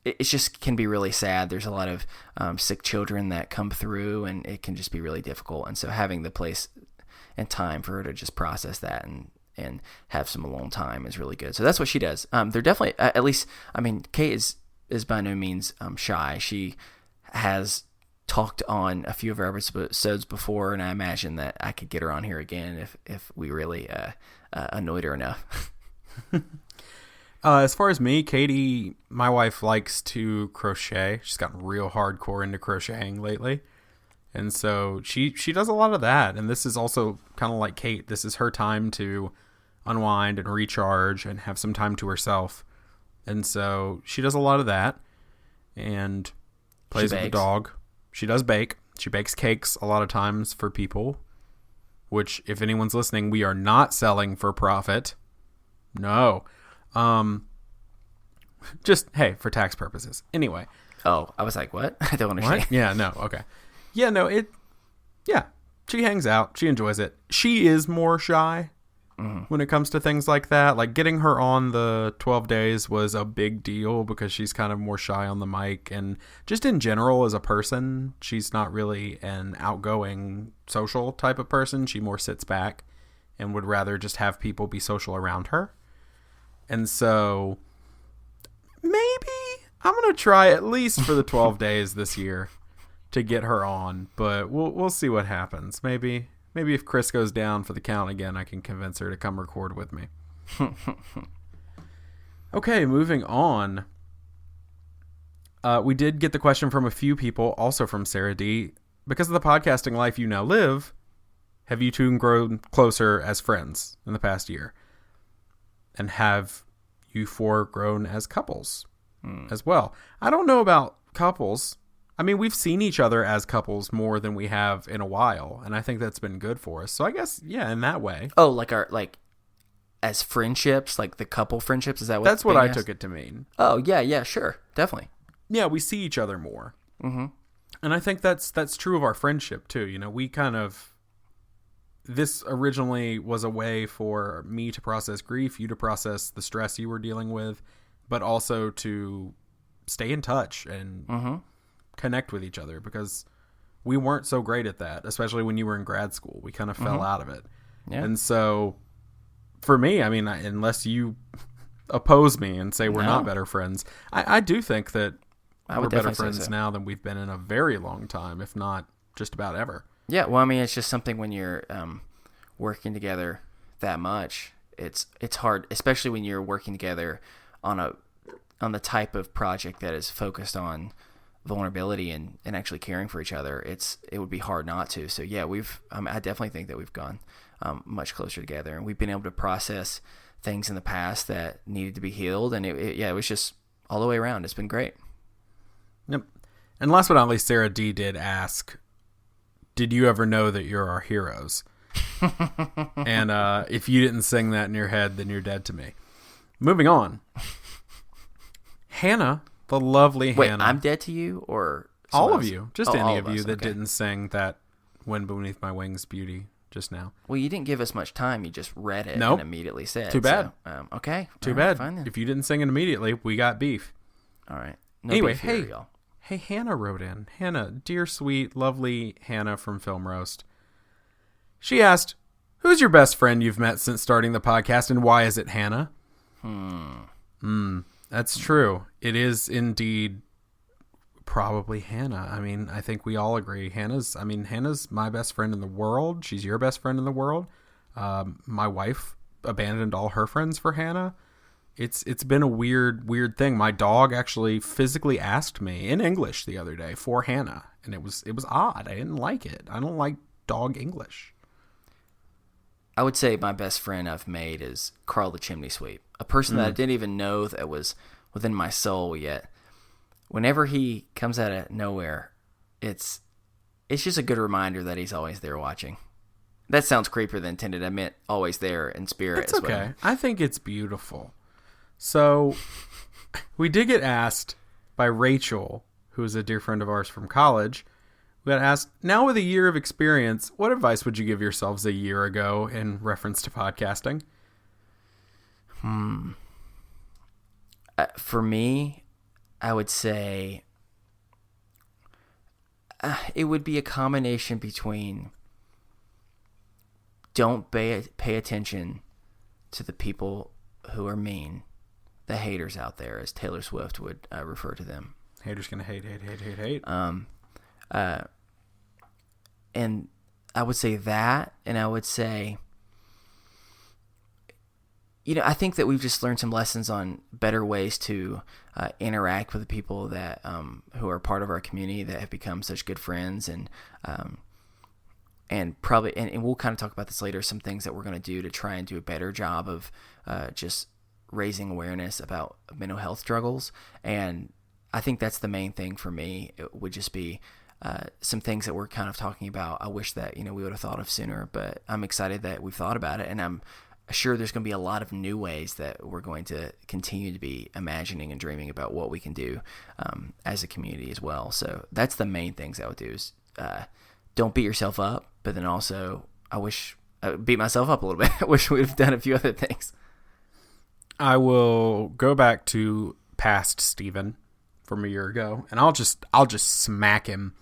it just can be really sad. There's a lot of sick children that come through, and it can just be really difficult. And so having the place and time for her to just process that and have some alone time is really good. So that's what she does. They're definitely, at least, I mean, Kate is by no means shy. She has talked on a few of our episodes before, and I imagine that I could get her on here again if we really annoyed her enough. As far as me, Katie, my wife, likes to crochet. She's gotten real hardcore into crocheting lately. And so she does a lot of that. And this is also kind of like Kate. This is her time to unwind and recharge and have some time to herself. And so she does a lot of that and plays with the dog. She does bake. She bakes cakes a lot of times for people, which, if anyone's listening, we are not selling for profit. No. Just, hey, for tax purposes. Anyway. Oh, I was like, what? I don't understand. What? Yeah, no. Okay. Yeah, no, she hangs out. She enjoys it. She is more shy when it comes to things like that. Like getting her on the 12 days was a big deal because she's kind of more shy on the mic, and just in general as a person, she's not really an outgoing social type of person. She more sits back and would rather just have people be social around her. And so maybe I'm going to try at least for the 12 days this year to get her on, but we'll see what happens. Maybe if Chris goes down for the count again, I can convince her to come record with me. Okay, moving on. We did get the question from a few people, also from Sarah D. Because of the podcasting life you now live, have you two grown closer as friends in the past year? And have you four grown as couples as well? I don't know about couples. I mean, we've seen each other as couples more than we have in a while, and I think that's been good for us. So I guess, yeah, in that way. Oh, like as friendships, like the couple friendships? Is that what that's what I took it to mean. Oh, yeah, sure. Definitely. Yeah, we see each other more. Mm-hmm. And I think that's true of our friendship, too. You know, we kind of... This originally was a way for me to process grief, you to process the stress you were dealing with, but also to stay in touch and connect with each other, because we weren't so great at that, especially when you were in grad school. We kind of fell out of it. Yeah. And so for me, I mean, unless you oppose me and say we're not better friends, I do think that we're better friends now than we've been in a very long time, if not just about ever. Yeah, well, I mean, it's just something when you're working together that much, it's hard, especially when you're working together on the type of project that is focused on vulnerability and actually caring for each other. It would be hard not to. So yeah, I definitely think that we've gone much closer together, and we've been able to process things in the past that needed to be healed, and it was just all the way around. It's been great. Yep. And last but not least, Sarah D did ask, did you ever know that you're our heroes? And if you didn't sing that in your head, then you're dead to me. Moving on. Hannah, the lovely Wait, Hannah. I'm dead to you, or all else? of you? Just any of you that okay. didn't sing that "Wind Beneath My Wings" beauty just now. Well, you didn't give us much time. You just read it Nope. and immediately said. Too bad. So, okay. Too All bad. Right, fine then. If you didn't sing it immediately, we got beef. All right. No anyway, beef here, y'all. Hey, Hannah wrote in. Hannah, dear, sweet, lovely Hannah from Film Roast. She asked, who's your best friend you've met since starting the podcast, and why is it Hannah? That's true. It is indeed probably Hannah. I mean, I think we all agree. Hannah's my best friend in the world. She's your best friend in the world. My wife abandoned all her friends for Hannah. It's been a weird thing. My dog actually physically asked me in English the other day for Hannah, and it was odd. I didn't like it. I don't like dog English. I would say my best friend I've made is Carl the Chimney Sweep, a person that I didn't even know that was within my soul yet. Whenever he comes out of nowhere, it's just a good reminder that he's always there watching. That sounds creepier than intended. I meant always there in spirit. It's okay. I think it's beautiful. So we did get asked by Rachel, who is a dear friend of ours from college. We got asked, now with a year of experience, what advice would you give yourselves a year ago in reference to podcasting? For me, I would say it would be a combination between don't pay attention to the people who are mean, the haters out there, as Taylor Swift would refer to them. Haters gonna hate. And I would say that, and I would say, I think that we've just learned some lessons on better ways to interact with the people that who are part of our community that have become such good friends, and probably, and we'll kind of talk about this later, some things that we're going to do to try and do a better job of just raising awareness about mental health struggles. And I think that's the main thing for me. It would just be some things that we're kind of talking about. I wish that, we would have thought of sooner, but I'm excited that we've thought about it, and I'm sure there's going to be a lot of new ways that we're going to continue to be imagining and dreaming about what we can do as a community as well. So that's the main things I would do, is don't beat yourself up, but then also I wish I beat myself up a little bit. I wish we'd have done a few other things. I will go back to past Steven from a year ago, and I'll just smack him.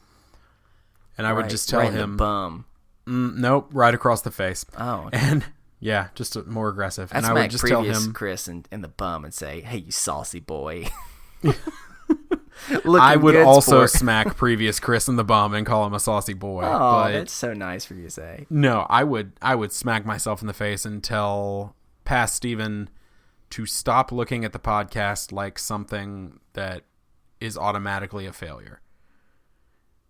And I would just tell right him, in the bum. Nope, right across the face. Oh, okay. And yeah, just more aggressive. I'd and I would just tell him, Chris in the bum and say, "Hey, you saucy boy." I would also sport. smack previous Chris in the bum and call him a saucy boy. Oh, but that's so nice for you to say. No, I would smack myself in the face and tell past Steven to stop looking at the podcast like something that is automatically a failure.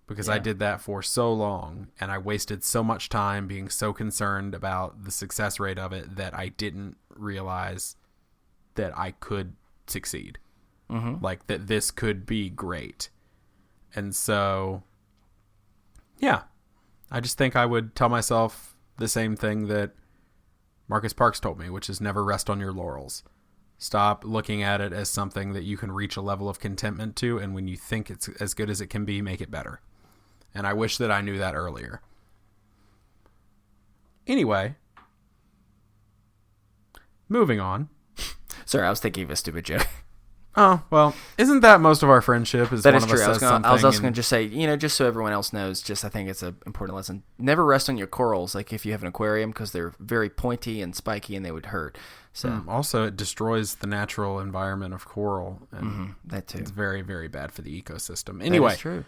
Because I did that for so long, and I wasted so much time being so concerned about the success rate of it that I didn't realize that I could succeed. Mm-hmm. Like, that this could be great. And so, yeah, I just think I would tell myself the same thing that Marcus Parks told me, which is never rest on your laurels. Stop looking at it as something that you can reach a level of contentment to, and when you think it's as good as it can be, make it better. And I wish that I knew that earlier. Anyway, moving on. Sorry, I was thinking of a stupid joke. Oh, well, isn't that most of our friendship? Is that one is of true. us says something. I was also going to just say, just so everyone else knows, I think it's an important lesson. Never rest on your corals, like if you have an aquarium, because they're very pointy and spiky and they would hurt. So also, it destroys the natural environment of coral. And that too. It's very, very bad for the ecosystem. Anyway, that is true.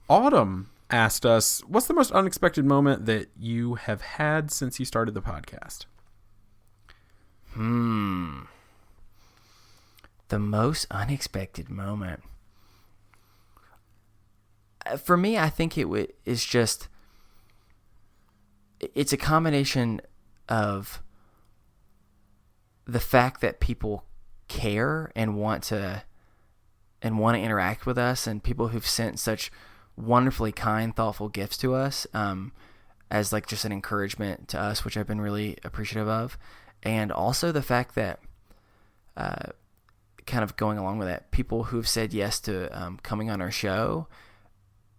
Autumn asked us, what's the most unexpected moment that you have had since you started the podcast? The most unexpected moment. For me, I think it's a combination of the fact that people care and want to interact with us, and people who've sent such wonderfully kind, thoughtful gifts to us, as like just an encouragement to us, which I've been really appreciative of. And also the fact that, kind of going along with that, people who've said yes to coming on our show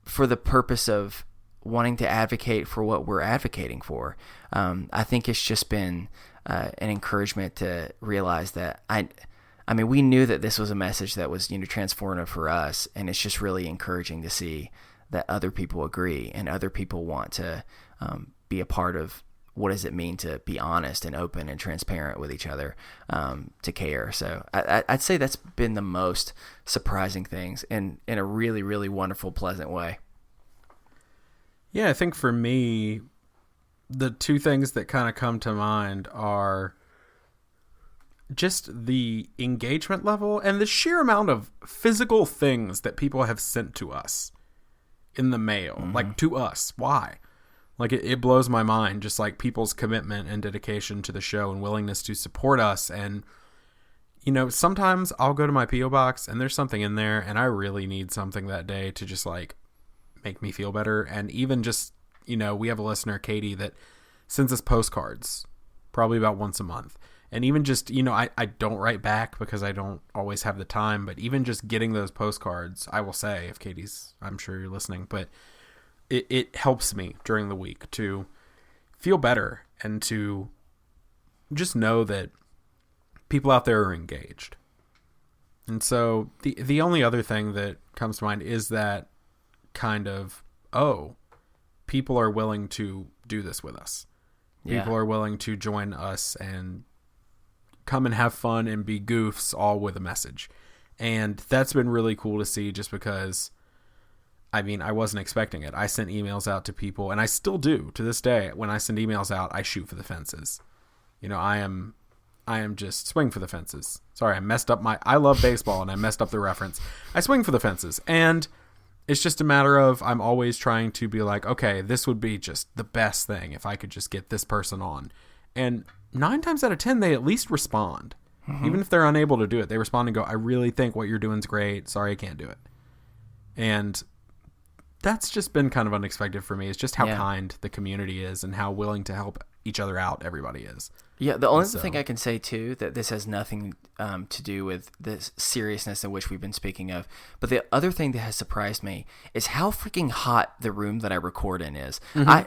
for the purpose of wanting to advocate for what we're advocating for. I think it's just been an encouragement to realize that I mean, we knew that this was a message that was, transformative for us, and it's just really encouraging to see that other people agree and other people want to be a part of what does it mean to be honest and open and transparent with each other, to care. So I'd say that's been the most surprising things in a really, really wonderful, pleasant way. Yeah, I think for me, the two things that kind of come to mind are just the engagement level and the sheer amount of physical things that people have sent to us in the mail, like to us. Why? Like it blows my mind, just like people's commitment and dedication to the show and willingness to support us. And, sometimes I'll go to my P.O. box and there's something in there and I really need something that day to just like make me feel better. And even just, we have a listener, Katie, that sends us postcards probably about once a month. And even just, I don't write back because I don't always have the time, but even just getting those postcards, I will say, if Katie's, I'm sure you're listening, but it helps me during the week to feel better and to just know that people out there are engaged. And so the only other thing that comes to mind is that kind of, people are willing to do this with us. Yeah. People are willing to join us and come and have fun and be goofs, all with a message. And that's been really cool to see, just because, I wasn't expecting it. I sent emails out to people, and I still do to this day. When I send emails out, I shoot for the fences. I am just swing for the fences. Sorry, I messed up I love baseball and I messed up the reference. I swing for the fences, and it's just a matter of, I'm always trying to be like, okay, this would be just the best thing if I could just get this person on. And 9 times out of 10, they at least respond. Even if they're unable to do it, they respond and go, I really think what you're doing is great. Sorry, I can't do it. And that's just been kind of unexpected for me. It's just how kind the community is and how willing to help each other out. Everybody is. Yeah, the only thing I can say, too, that this has nothing to do with the seriousness in which we've been speaking of, but the other thing that has surprised me is how freaking hot the room that I record in is. I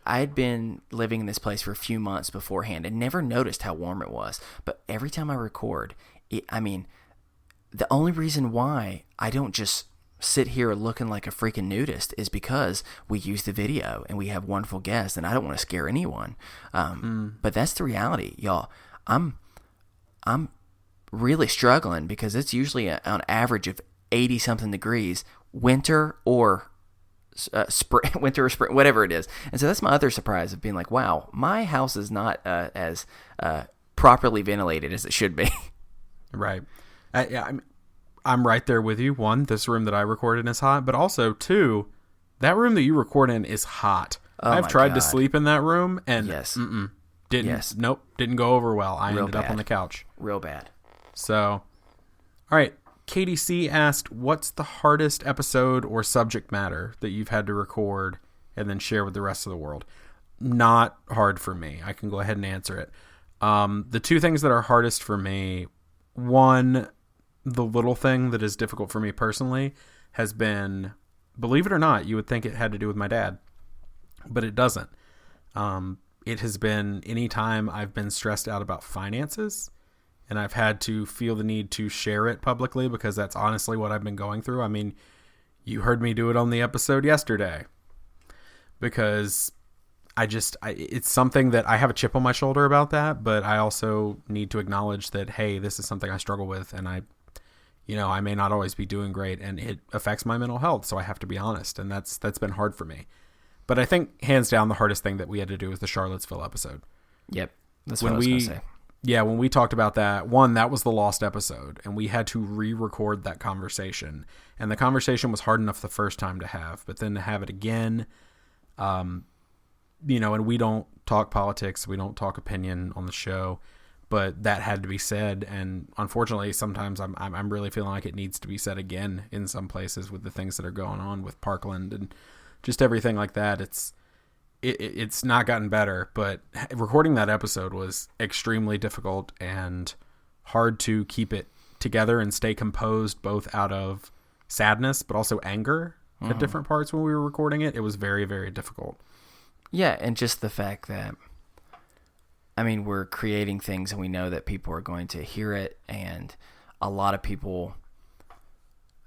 had been living in this place for a few months beforehand and never noticed how warm it was. But every time I record, the only reason why I don't just sit here looking like a freaking nudist is because we use the video and we have wonderful guests, and I don't want to scare anyone. But that's the reality, y'all. I'm really struggling because it's usually on average of 80 something degrees, winter or spring, whatever it is. And so that's my other surprise of being like, wow, my house is not as properly ventilated as it should be. Right. I'm right there with you. One, this room that I record in is hot, but also two, that room that you record in is hot. I've tried to sleep in that room and didn't go over well. I ended up on the couch. Real bad. So, all right. Katie C asked, what's the hardest episode or subject matter that you've had to record and then share with the rest of the world? Not hard for me. I can go ahead and answer it. The two things that are hardest for me, one, the little thing that is difficult for me personally has been, believe it or not, you would think it had to do with my dad, but it doesn't. It has been any time I've been stressed out about finances and I've had to feel the need to share it publicly because that's honestly what I've been going through. I mean, you heard me do it on the episode yesterday because it's something that I have a chip on my shoulder about that, but I also need to acknowledge that, hey, this is something I struggle with and I may not always be doing great and it affects my mental health. So I have to be honest. And that's been hard for me. But I think hands down, the hardest thing that we had to do was the Charlottesville episode. Yep. That's what I was going to say. Yeah. When we talked about that, that was the lost episode and we had to re-record that conversation, and the conversation was hard enough the first time to have, but then to have it again, and we don't talk politics. We don't talk opinion on the show. But that had to be said, and unfortunately, sometimes I'm really feeling like it needs to be said again in some places with the things that are going on with Parkland and just everything like that. It's not gotten better, but recording that episode was extremely difficult and hard to keep it together and stay composed, both out of sadness but also anger at different parts when we were recording it. It was very, very difficult. Yeah, and just the fact that, we're creating things and we know that people are going to hear it, and a lot of people,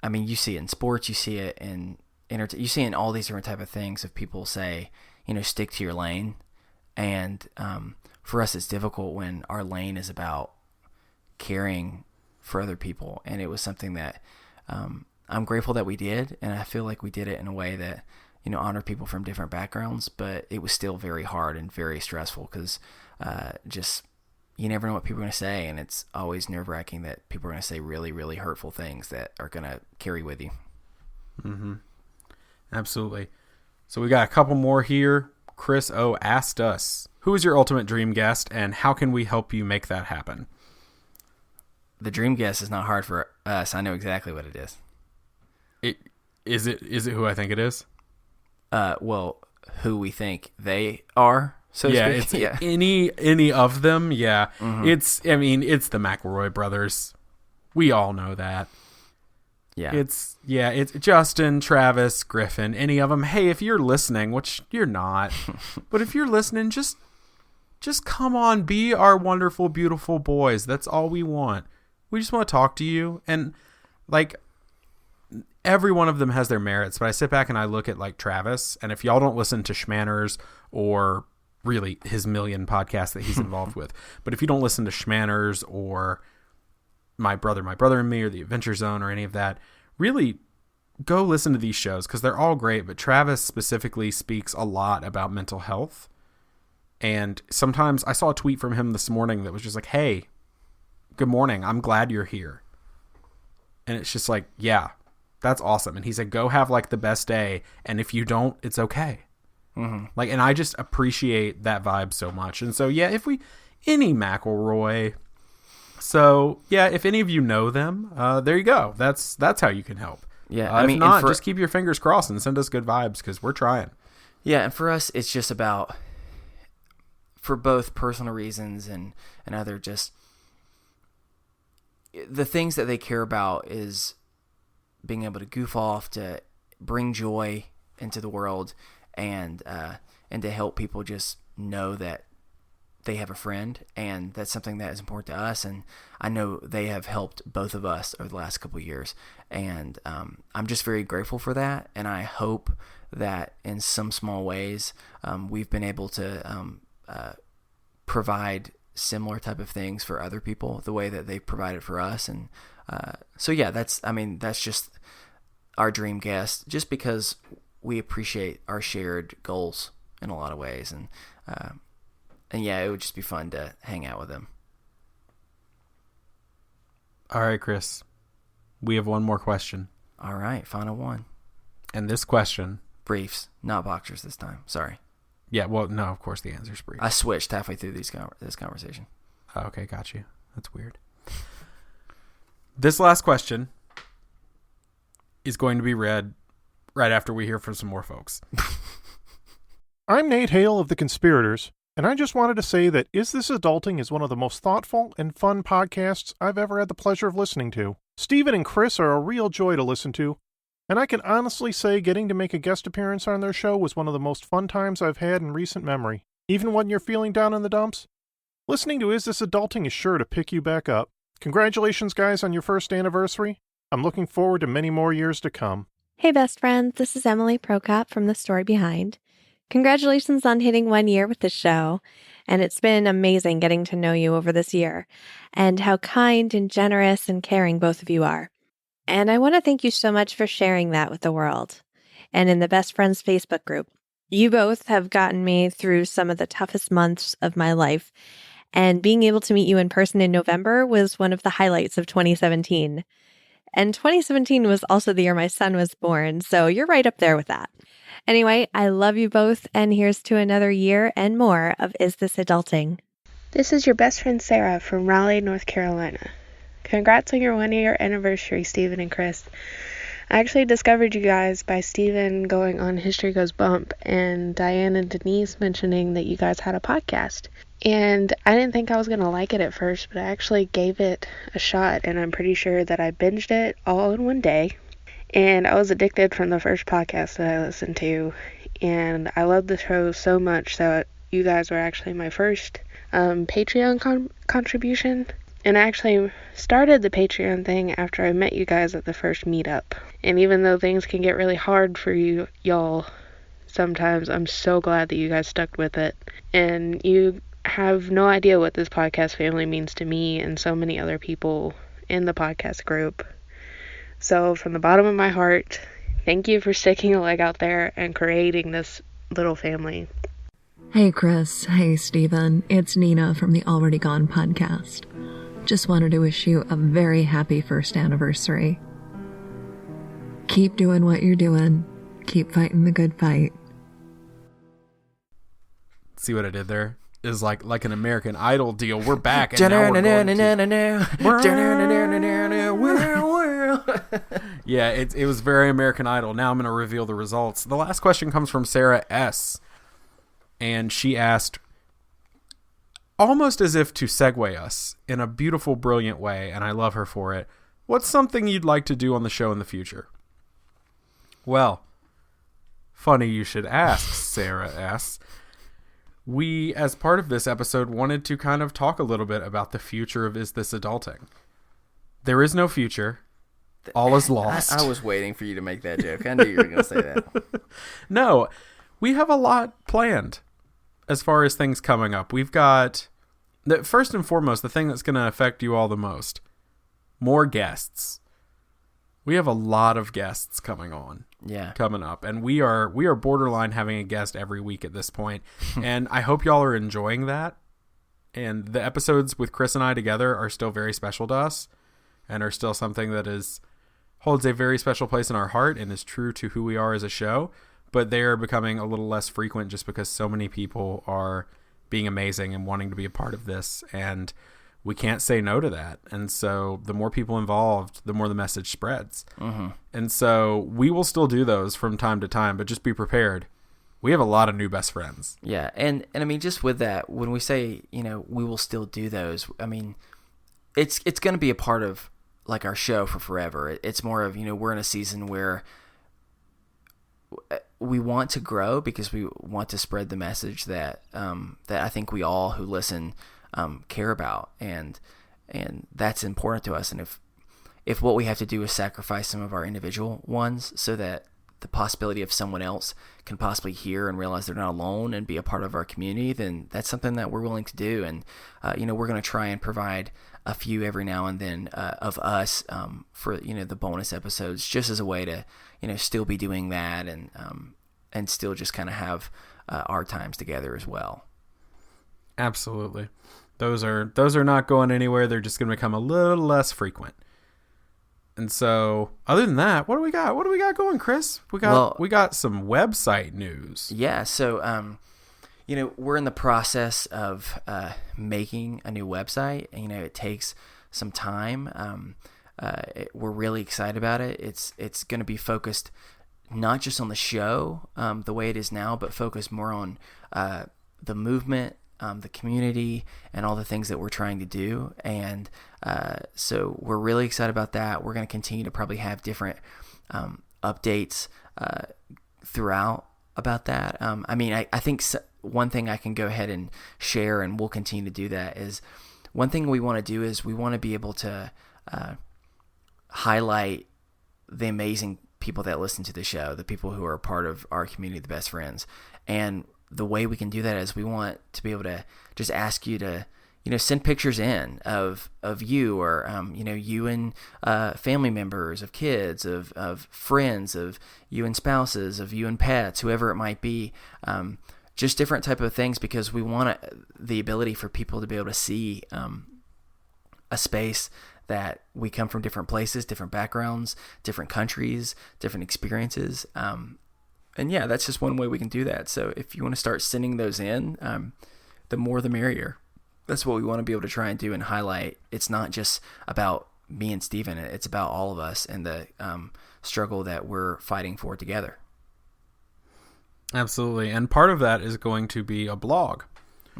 you see it in sports, you see it in you see it in all these different type of things of people say, stick to your lane. And for us, it's difficult when our lane is about caring for other people. And it was something that I'm grateful that we did, and I feel like we did it in a way that, honor people from different backgrounds, but it was still very hard and very stressful because you never know what people are going to say, and it's always nerve-wracking that people are going to say really, really hurtful things that are going to carry with you. Mm-hmm. Absolutely. So we got a couple more here. Chris O asked us, who is your ultimate dream guest, and how can we help you make that happen? The dream guest is not hard for us. I know exactly what it is. Is it who I think it is? Well, who we think they are. So it's any of them. Yeah. Mm-hmm. It's the McElroy brothers. We all know that. Yeah. It's Justin, Travis, Griffin, any of them. Hey, if you're listening, which you're not, but if you're listening, just come on, be our wonderful, beautiful boys. That's all we want. We just want to talk to you. And every one of them has their merits, but I sit back and I look at Travis, and if y'all don't listen to Schmanners or really his million podcasts that he's involved with, but if you don't listen to Schmanners or My Brother and Me or The Adventure Zone or any of that, really go listen to these shows because they're all great. But Travis specifically speaks a lot about mental health. And sometimes I saw a tweet from him this morning that was just like, hey, good morning. I'm glad you're here. And it's just yeah, that's awesome. And he said, go have the best day. And if you don't, it's okay. Mm-hmm. And I just appreciate that vibe so much. And so, yeah, any McElroy. So, yeah, if any of you know them, there you go. That's how you can help. Yeah. If not, just keep your fingers crossed and send us good vibes because we're trying. Yeah, and for us, it's just about, for both personal reasons and other, just the things that they care about is being able to goof off, to bring joy into the world, and to help people just know that they have a friend, and that's something that is important to us. And I know they have helped both of us over the last couple of years, and I'm just very grateful for that. And I hope that in some small ways we've been able to provide similar type of things for other people the way that they've provided for us. And so yeah, that's just our dream guest, just because we appreciate our shared goals in a lot of ways. And yeah, it would just be fun to hang out with them. All right, Chris, we have one more question. All right, final one. And this question... Briefs, not boxers this time. Sorry. Yeah, well, no, of course the answer's brief. I switched halfway through this conversation. Oh, okay, got you. That's weird. This last question is going to be read right after we hear from some more folks. I'm Nate Hale of The Conspirators, and I just wanted to say that Is This Adulting is one of the most thoughtful and fun podcasts I've ever had the pleasure of listening to. Stephen and Chris are a real joy to listen to, and I can honestly say getting to make a guest appearance on their show was one of the most fun times I've had in recent memory. Even when you're feeling down in the dumps, listening to Is This Adulting is sure to pick you back up. Congratulations, guys, on your first anniversary. I'm looking forward to many more years to come. Hey, best friends. This is Emily Prokop from The Story Behind. Congratulations on hitting 1 year with the show, and it's been amazing getting to know you over this year, and how kind and generous and caring both of you are. And I want to thank you so much for sharing that with the world, and in the Best Friends Facebook group. You both have gotten me through some of the toughest months of my life, and being able to meet you in person in November was one of the highlights of 2017. And 2017 was also the year my son was born, so you're right up there with that. Anyway, I love you both, and here's to another year and more of Is This Adulting? This is your best friend Sarah from Raleigh, North Carolina. Congrats on your 1 year anniversary, Stephen and Chris. I actually discovered you guys by Stephen going on History Goes Bump and Diane and Denise mentioning that you guys had a podcast. And I didn't think I was going to like it at first, but I actually gave it a shot, and I'm pretty sure that I binged it all in one day. And I was addicted from the first podcast that I listened to, and I loved the show so much that you guys were actually my first Patreon contribution. And I actually started the Patreon thing after I met you guys at the first meetup. And even though things can get really hard for y'all sometimes, I'm so glad that you guys stuck with it. And you have no idea what this podcast family means to me and so many other people in the podcast group. So from the bottom of my heart, thank you for sticking a leg out there and creating this little family. Hey Chris, hey Stephen, it's Nina from the Already Gone podcast. Just wanted to wish you a very happy first anniversary. Keep doing what you're doing. Keep fighting the good fight. See what I did there? Is like an American Idol deal. We're back. And now we're going Yeah, it was very American Idol. Now I'm going to reveal the results. The last question comes from Sarah S. And she asked, almost as if to segue us in a beautiful, brilliant way, and I love her for it, what's something you'd like to do on the show in the future? Well, funny you should ask, Sarah S. We, as part of this episode, wanted to kind of talk a little bit about the future of Is This Adulting? There is no future. All is lost. I was waiting for you to make that joke. I knew you were going to say that. No, we have a lot planned as far as things coming up. We've got, first and foremost, the thing that's going to affect you all the most. More guests. We have a lot of guests coming on. Yeah. Coming up. And we are borderline having a guest every week at this point. And I hope y'all are enjoying that. And the episodes with Chris and I together are still very special to us and are still something that holds a very special place in our heart and is true to who we are as a show. But they are becoming a little less frequent just because so many people are being amazing and wanting to be a part of this. And we can't say no to that. And so the more people involved, the more the message spreads. Mm-hmm. And so we will still do those from time to time, but just be prepared. We have a lot of new best friends. Yeah, and I mean, just with that, when we say, we will still do those, I mean, it's going to be a part of like our show for forever. It's more of, we're in a season where we want to grow because we want to spread the message that that I think we all who listen care about, and that's important to us. And if what we have to do is sacrifice some of our individual ones so that the possibility of someone else can possibly hear and realize they're not alone and be a part of our community, then that's something that we're willing to do. And, we're going to try and provide a few every now and then of us for, the bonus episodes, just as a way to, still be doing that and still just kind of have our times together as well. Absolutely. Those are not going anywhere. They're just going to become a little less frequent. And so, other than that, what do we got? What do we got going, Chris? We got some website news. Yeah. So, we're in the process of making a new website. It takes some time. We're really excited about it. It's going to be focused not just on the show the way it is now, but focused more on the movement, the community, and all the things that we're trying to do. And so we're really excited about that. We're going to continue to probably have different updates throughout about that. I think one thing I can go ahead and share, and we'll continue to do that, is one thing we want to do is we want to be able to highlight the amazing people that listen to the show, the people who are a part of our community, the best friends. And the way we can do that is we want to be able to just ask you to, send pictures in of you, or, you and family members, of kids, of friends, of you and spouses, of you and pets, whoever it might be, just different type of things, because we want the ability for people to be able to see a space that we come from different places, different backgrounds, different countries, different experiences. And yeah, that's just one way we can do that. So if you want to start sending those in, the more the merrier. That's what we want to be able to try and do and highlight. It's not just about me and Steven. It's about all of us and the struggle that we're fighting for together. Absolutely. And part of that is going to be a blog.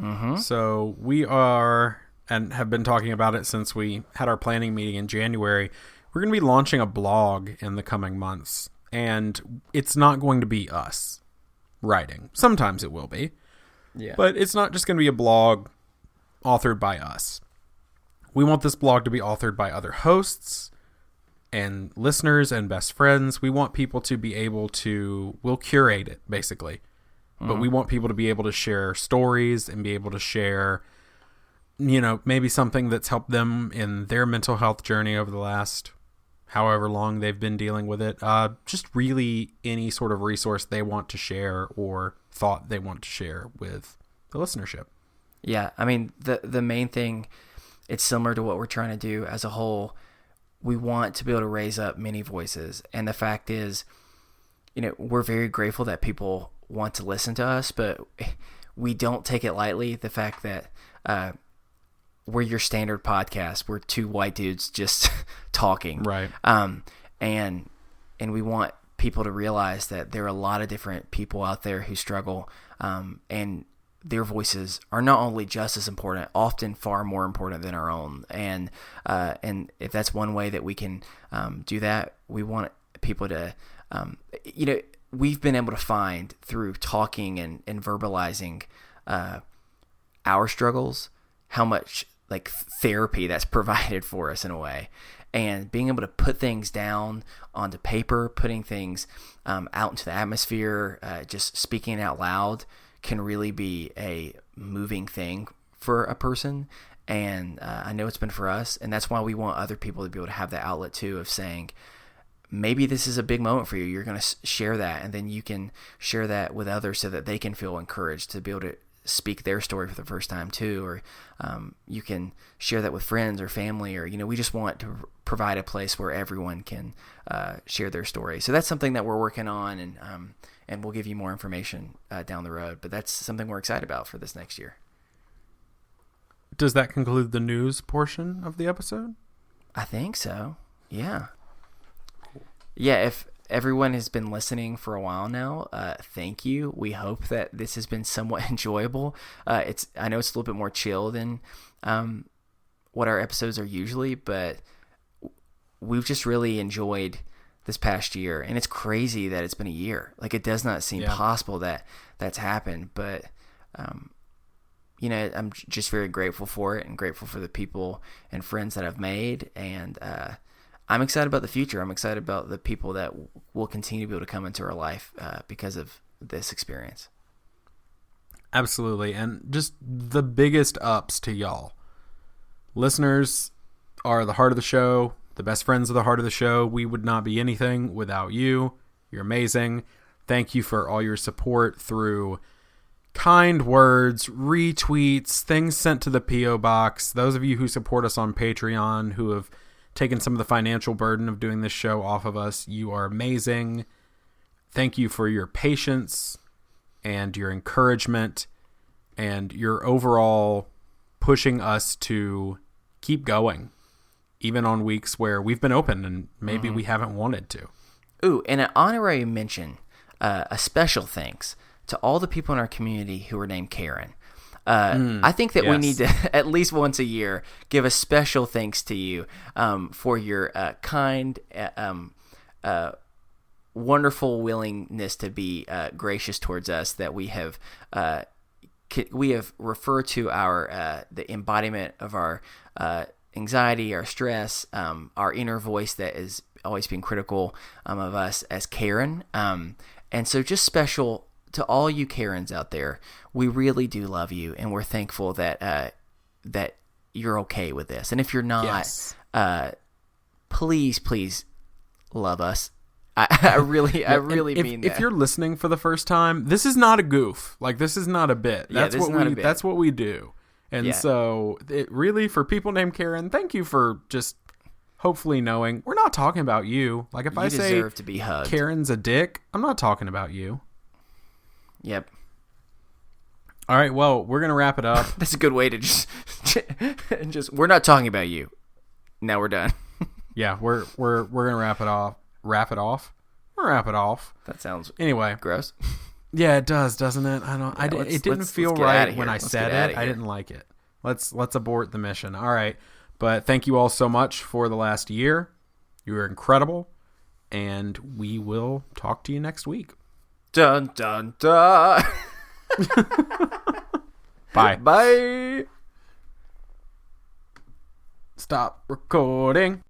Mm-hmm. So we are, and have been talking about it since we had our planning meeting in January, we're going to be launching a blog in the coming months. And it's not going to be us writing. Sometimes it will be. Yeah. But it's not just going to be a blog authored by us. We want this blog to be authored by other hosts and listeners and best friends. We want people to be able to, we'll curate it basically, but we want people to be able to share stories and be able to share, maybe something that's helped them in their mental health journey over the last however long they've been dealing with it. Just really any sort of resource they want to share or thought they want to share with the listenership. Yeah, the main thing, it's similar to what we're trying to do as a whole. We want to be able to raise up many voices. And the fact is, we're very grateful that people want to listen to us, but we don't take it lightly, the fact that we're your standard podcast. We're two white dudes just talking. Right. And we want people to realize that there are a lot of different people out there who struggle, and their voices are not only just as important, often far more important than our own. And if that's one way that we can do that, we want people to, we've been able to find through talking and verbalizing our struggles, how much like therapy that's provided for us in a way. And being able to put things down onto paper, putting things out into the atmosphere, just speaking out loud can really be a moving thing for a person. And I know it's been for us. And that's why we want other people to be able to have that outlet too, of saying, maybe this is a big moment for you. You're going to share that. And then you can share that with others so that they can feel encouraged to be able to speak their story for the first time too. Or you can share that with friends or family, or, we just want to provide a place where everyone can share their story. So that's something that we're working on, and we'll give you more information down the road. But that's something we're excited about for this next year. Does that conclude the news portion of the episode? I think so. Yeah. Yeah. everyone has been listening for a while now, thank you. We hope that this has been somewhat enjoyable. I know it's a little bit more chill than what our episodes are usually, but we've just really enjoyed this past year, and it's crazy that it's been a year. Like, it does not seem possible that that's happened, but I'm just very grateful for it, and grateful for the people and friends that I've made, and I'm excited about the future. I'm excited about the people that will continue to be able to come into our life because of this experience. Absolutely. And just the biggest ups to y'all. Listeners are the heart of the show, the best friends of the heart of the show. We would not be anything without you. You're amazing. Thank you for all your support through kind words, retweets, things sent to the P.O. Box. Those of you who support us on Patreon, who have taken some of the financial burden of doing this show off of us, you are amazing. Thank you for your patience and your encouragement and your overall pushing us to keep going, even on weeks where we've been open and maybe we haven't wanted to. Ooh, and an honorary mention, a special thanks to all the people in our community who are named Karen. I think that we need to, at least once a year, give a special thanks to you for your kind, wonderful willingness to be gracious towards us, that we have referred to our the embodiment of our anxiety, our stress, our inner voice that is always being critical of us as Karen. And so just special to all you Karens out there. We really do love you, and we're thankful that that you're okay with this. And if you're not, please love us. I really mean that. If you're listening for the first time, this is not a goof. Like, this is not a bit. That's that's what we do. And so it really, for people named Karen, thank you for just hopefully knowing we're not talking about you. Like, if I say to be hugged. Karen's a dick, I'm not talking about you. Yep. All right, well, we're going to wrap it up. That's a good way to just we're not talking about you. Now we're done. Yeah, we're going to wrap it off. Wrap it off. That sounds anyway gross. Yeah, it does, doesn't it? It didn't feel right when I said it. I didn't like it. Let's abort the mission. All right, but thank you all so much for the last year. You were incredible, and we will talk to you next week. Dun dun dun. Bye. Bye. Stop recording.